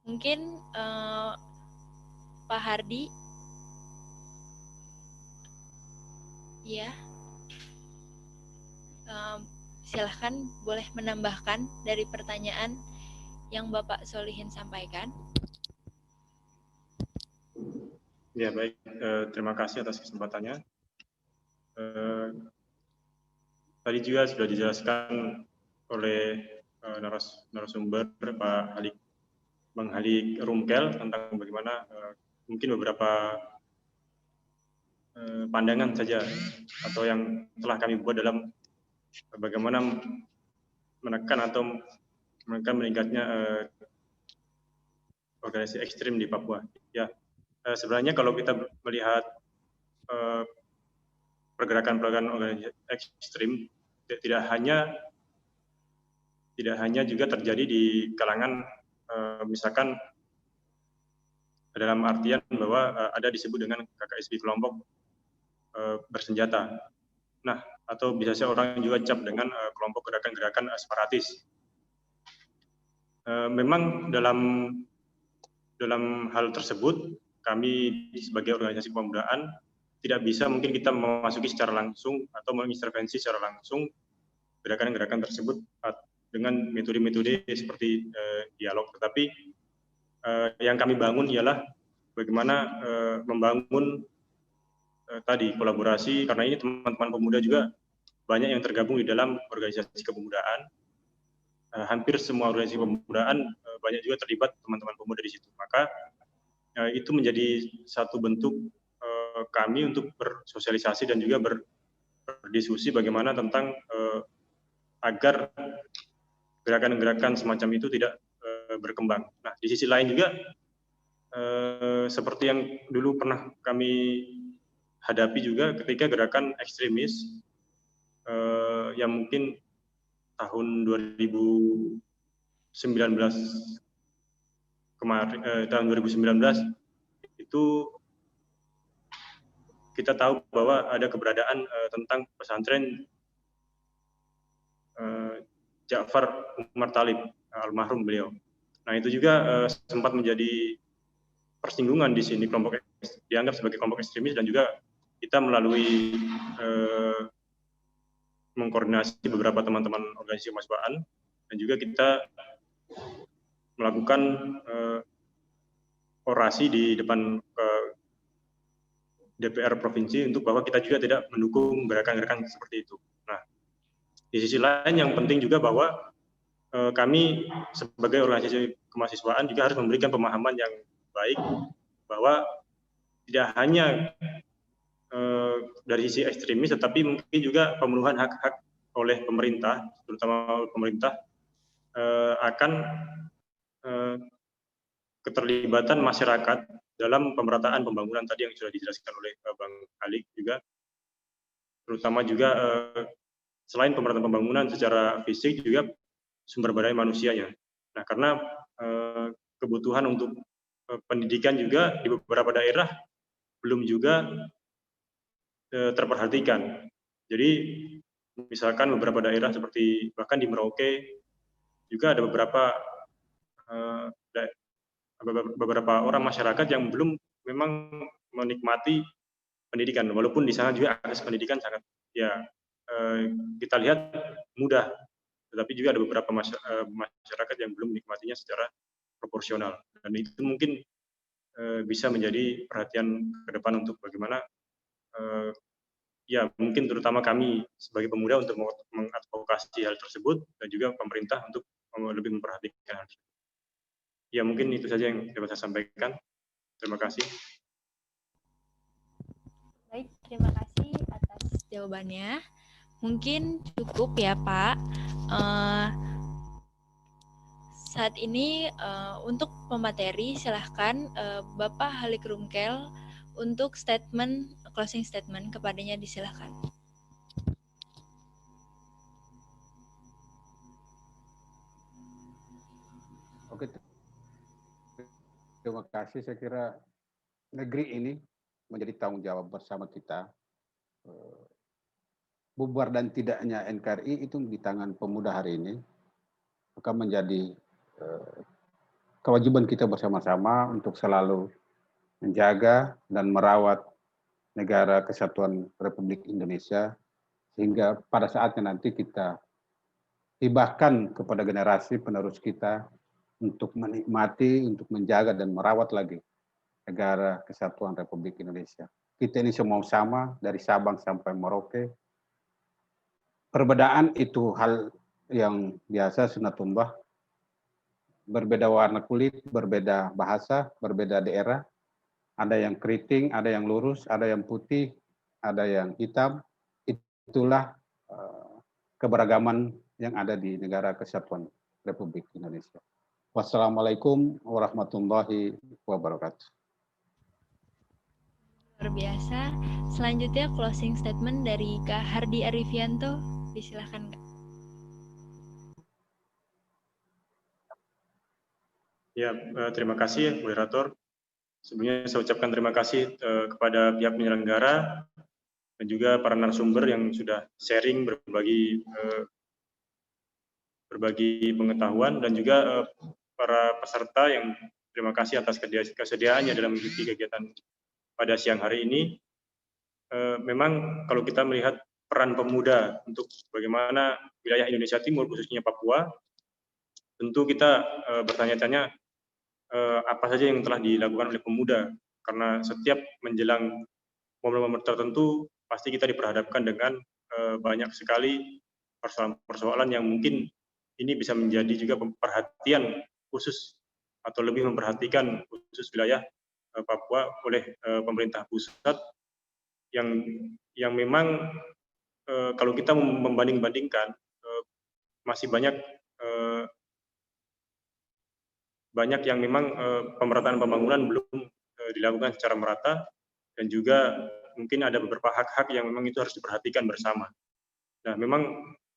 Mungkin Pak Hardi, ya, silahkan boleh menambahkan dari pertanyaan yang Bapak Solihin sampaikan. Ya baik, terima kasih atas kesempatannya. Tadi juga sudah dijelaskan oleh narasumber Pak Bang Halik Rumkel tentang bagaimana mungkin beberapa pandangan saja atau yang telah kami buat dalam bagaimana menekan meningkatnya organisasi ekstrim di Papua. Ya, sebenarnya kalau kita melihat pergerakan organisasi ekstrim tidak hanya juga terjadi di kalangan misalkan dalam artian bahwa ada disebut dengan KKSB kelompok bersenjata. Nah, atau bisa saja orang juga cap dengan kelompok gerakan-gerakan separatis. Memang dalam dalam hal tersebut kami sebagai organisasi kepemudaan tidak bisa mungkin kita memasuki secara langsung atau mengintervensi secara langsung gerakan-gerakan tersebut dengan metode-metode seperti dialog. Tetapi yang kami bangun ialah bagaimana membangun tadi kolaborasi, karena ini teman-teman pemuda juga banyak yang tergabung di dalam organisasi kepemudaan. Hampir semua organisasi kepemudaan banyak juga terlibat teman-teman pemuda di situ. Maka itu menjadi satu bentuk kami untuk bersosialisasi dan juga berdiskusi bagaimana tentang agar gerakan-gerakan semacam itu tidak berkembang. Nah, di sisi lain juga seperti yang dulu pernah kami hadapi juga ketika gerakan ekstremis yang mungkin tahun 2019 kemarin, tahun 2019 itu kita tahu bahwa ada keberadaan tentang pesantren Ja'far Umar Talib, almarhum beliau. Nah, itu juga sempat menjadi persinggungan di sini, dianggap sebagai kelompok ekstremis, dan juga kita melalui mengkoordinasi beberapa teman-teman organisasi kemahasiswaan, dan juga kita melakukan orasi di depan DPR provinsi untuk bahwa kita juga tidak mendukung gerakan-gerakan seperti itu. Nah, di sisi lain yang penting juga bahwa kami sebagai organisasi kemahasiswaan juga harus memberikan pemahaman yang baik bahwa tidak hanya dari sisi ekstremis, tetapi mungkin juga pemenuhan hak-hak oleh pemerintah, terutama pemerintah, akan keterlibatan masyarakat dalam pemerataan pembangunan tadi yang sudah dijelaskan oleh Bang Ali juga, terutama juga selain pemerataan pembangunan secara fisik juga sumber daya manusianya. Nah, karena kebutuhan untuk pendidikan juga di beberapa daerah belum juga terperhatikan. Jadi misalkan beberapa daerah seperti bahkan di Merauke juga ada beberapa orang masyarakat yang belum memang menikmati pendidikan, walaupun di sana juga akses pendidikan sangat kita lihat mudah, tetapi juga ada beberapa masyarakat yang belum menikmatinya secara proporsional, dan itu mungkin bisa menjadi perhatian ke depan untuk bagaimana mungkin terutama kami sebagai pemuda untuk mengadvokasi hal tersebut, dan juga pemerintah untuk lebih memperhatikan hal tersebut. Ya, mungkin itu saja yang dapat saya sampaikan. Terima kasih. Baik, terima kasih atas jawabannya. Mungkin cukup ya, Pak. Saat ini untuk pemateri silahkan Bapak Halik Rumkel untuk closing statement, kepadanya disilahkan. Oke, terima kasih. Saya kira negeri ini menjadi tanggung jawab bersama kita. Bubar dan tidaknya NKRI itu di tangan pemuda hari ini, maka menjadi kewajiban kita bersama-sama untuk selalu menjaga dan merawat negara kesatuan Republik Indonesia, sehingga pada saatnya nanti kita hibahkan kepada generasi penerus kita untuk menikmati, untuk menjaga dan merawat lagi negara kesatuan Republik Indonesia. Kita ini semua sama, dari Sabang sampai Merauke. Perbedaan itu hal yang biasa, sunnatullah. Berbeda warna kulit, berbeda bahasa, berbeda daerah. Ada yang keriting, ada yang lurus, ada yang putih, ada yang hitam. Itulah keberagaman yang ada di negara kesatuan Republik Indonesia. Wassalamualaikum warahmatullahi wabarakatuh. Luar biasa. Selanjutnya closing statement dari Kak Hardi Arifianto. Disilahkan, Kak. Ya, terima kasih moderator. Sebelumnya saya ucapkan terima kasih kepada pihak penyelenggara dan juga para narasumber yang sudah sharing, berbagi pengetahuan, dan juga para peserta yang terima kasih atas kesediaannya dalam mengikuti kegiatan pada siang hari ini. Memang kalau kita melihat peran pemuda untuk bagaimana wilayah Indonesia Timur, khususnya Papua, tentu kita bertanya-tanya apa saja yang telah dilakukan oleh pemuda, karena setiap menjelang momen-momen tertentu pasti kita diperhadapkan dengan banyak sekali persoalan-persoalan yang mungkin ini bisa menjadi juga perhatian khusus atau lebih memperhatikan khusus wilayah Papua oleh pemerintah pusat yang memang kalau kita membanding-bandingkan masih banyak yang memang pemerataan pembangunan belum dilakukan secara merata, dan juga mungkin ada beberapa hak-hak yang memang itu harus diperhatikan bersama. Nah, memang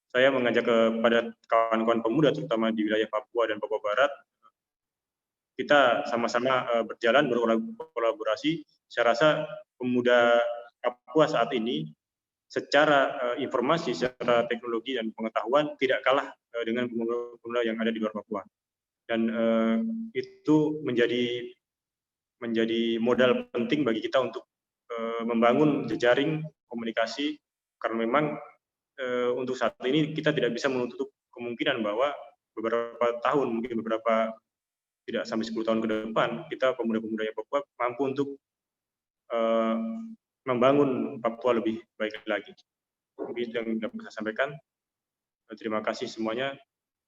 saya mengajak kepada kawan-kawan pemuda, terutama di wilayah Papua dan Papua Barat, kita sama-sama berjalan, berkolaborasi. Saya rasa pemuda Papua saat ini secara informasi, secara teknologi dan pengetahuan tidak kalah dengan pemuda-pemuda yang ada di luar Papua. Dan itu menjadi modal penting bagi kita untuk membangun jejaring komunikasi, karena memang untuk saat ini kita tidak bisa menutup kemungkinan bahwa beberapa tahun, mungkin beberapa tidak sampai 10 tahun ke depan, kita pemuda-pemuda yang Papua mampu untuk membangun Papua lebih baik lagi. Mungkin yang dapat saya sampaikan. Terima kasih semuanya.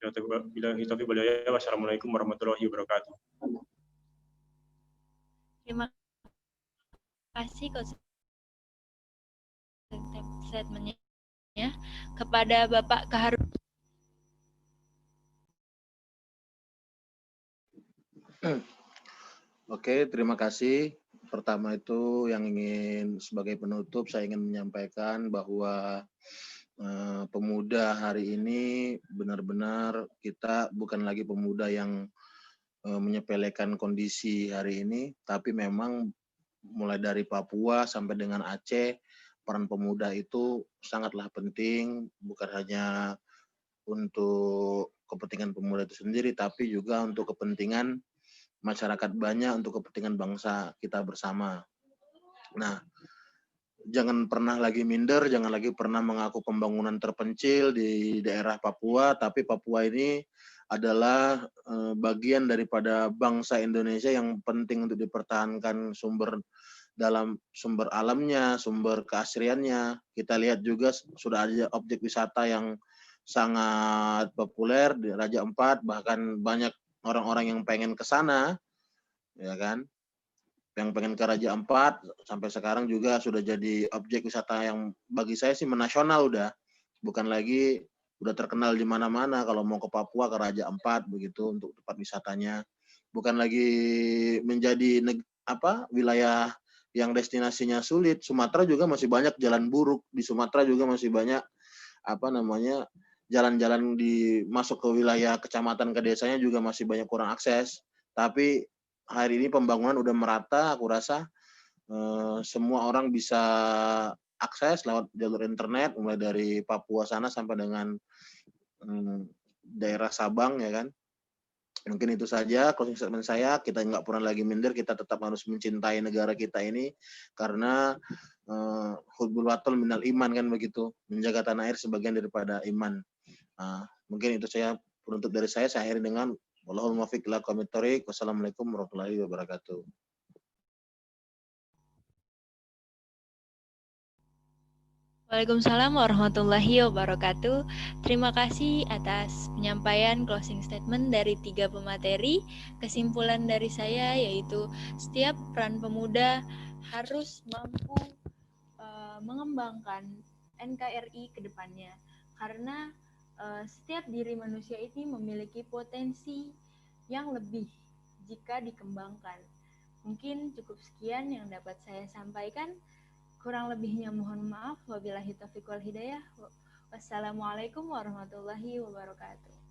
Wassalamualaikum warahmatullahi wabarakatuh. Terima kasih statementnya kepada Bapak Kaharun. Oke, terima kasih. Pertama itu yang ingin sebagai penutup saya ingin menyampaikan bahwa pemuda hari ini benar-benar kita bukan lagi pemuda yang menyepelekan kondisi hari ini, tapi memang mulai dari Papua sampai dengan Aceh, peran pemuda itu sangatlah penting, bukan hanya untuk kepentingan pemuda itu sendiri, tapi juga untuk kepentingan masyarakat banyak, untuk kepentingan bangsa kita bersama. Nah, jangan pernah lagi minder, jangan lagi pernah mengaku pembangunan terpencil di daerah Papua, tapi Papua ini adalah bagian daripada bangsa Indonesia yang penting untuk dipertahankan sumber alamnya, sumber keasriannya. Kita lihat juga sudah ada objek wisata yang sangat populer di Raja Ampat, bahkan banyak orang-orang yang pengen ke sana, ya kan? Yang pengen ke Raja Ampat sampai sekarang juga sudah jadi objek wisata yang bagi saya sih menasional udah. Bukan lagi udah terkenal di mana-mana kalau mau ke Papua ke Raja Ampat begitu untuk tempat wisatanya. Bukan lagi menjadi wilayah yang destinasinya sulit. Sumatera juga masih banyak jalan buruk, di Sumatera juga masih banyak jalan-jalan masuk ke wilayah kecamatan ke desanya juga masih banyak kurang akses. Tapi hari ini pembangunan udah merata, aku rasa semua orang bisa akses lewat jalur internet, mulai dari Papua sana sampai dengan daerah Sabang, ya kan. Mungkin itu saja closing statement saya. Kita nggak pernah lagi minder, kita tetap harus mencintai negara kita ini, karena hubbul waton minal iman, kan begitu. Menjaga tanah air sebagian daripada iman. Mungkin itu saya penutup dari saya akhiri dengan wallahul muwaffiq ila aqwamit thoriq. Wassalamualaikum warahmatullahi wabarakatuh. Waalaikumsalam warahmatullahi wabarakatuh. Terima kasih atas penyampaian closing statement dari 3 pemateri. Kesimpulan dari saya yaitu setiap peran pemuda harus mampu mengembangkan NKRI ke depannya. Karena setiap diri manusia ini memiliki potensi yang lebih jika dikembangkan. Mungkin cukup sekian yang dapat saya sampaikan. Kurang lebihnya mohon maaf. Wabillahi taufiq wal hidayah. Wassalamualaikum warahmatullahi wabarakatuh.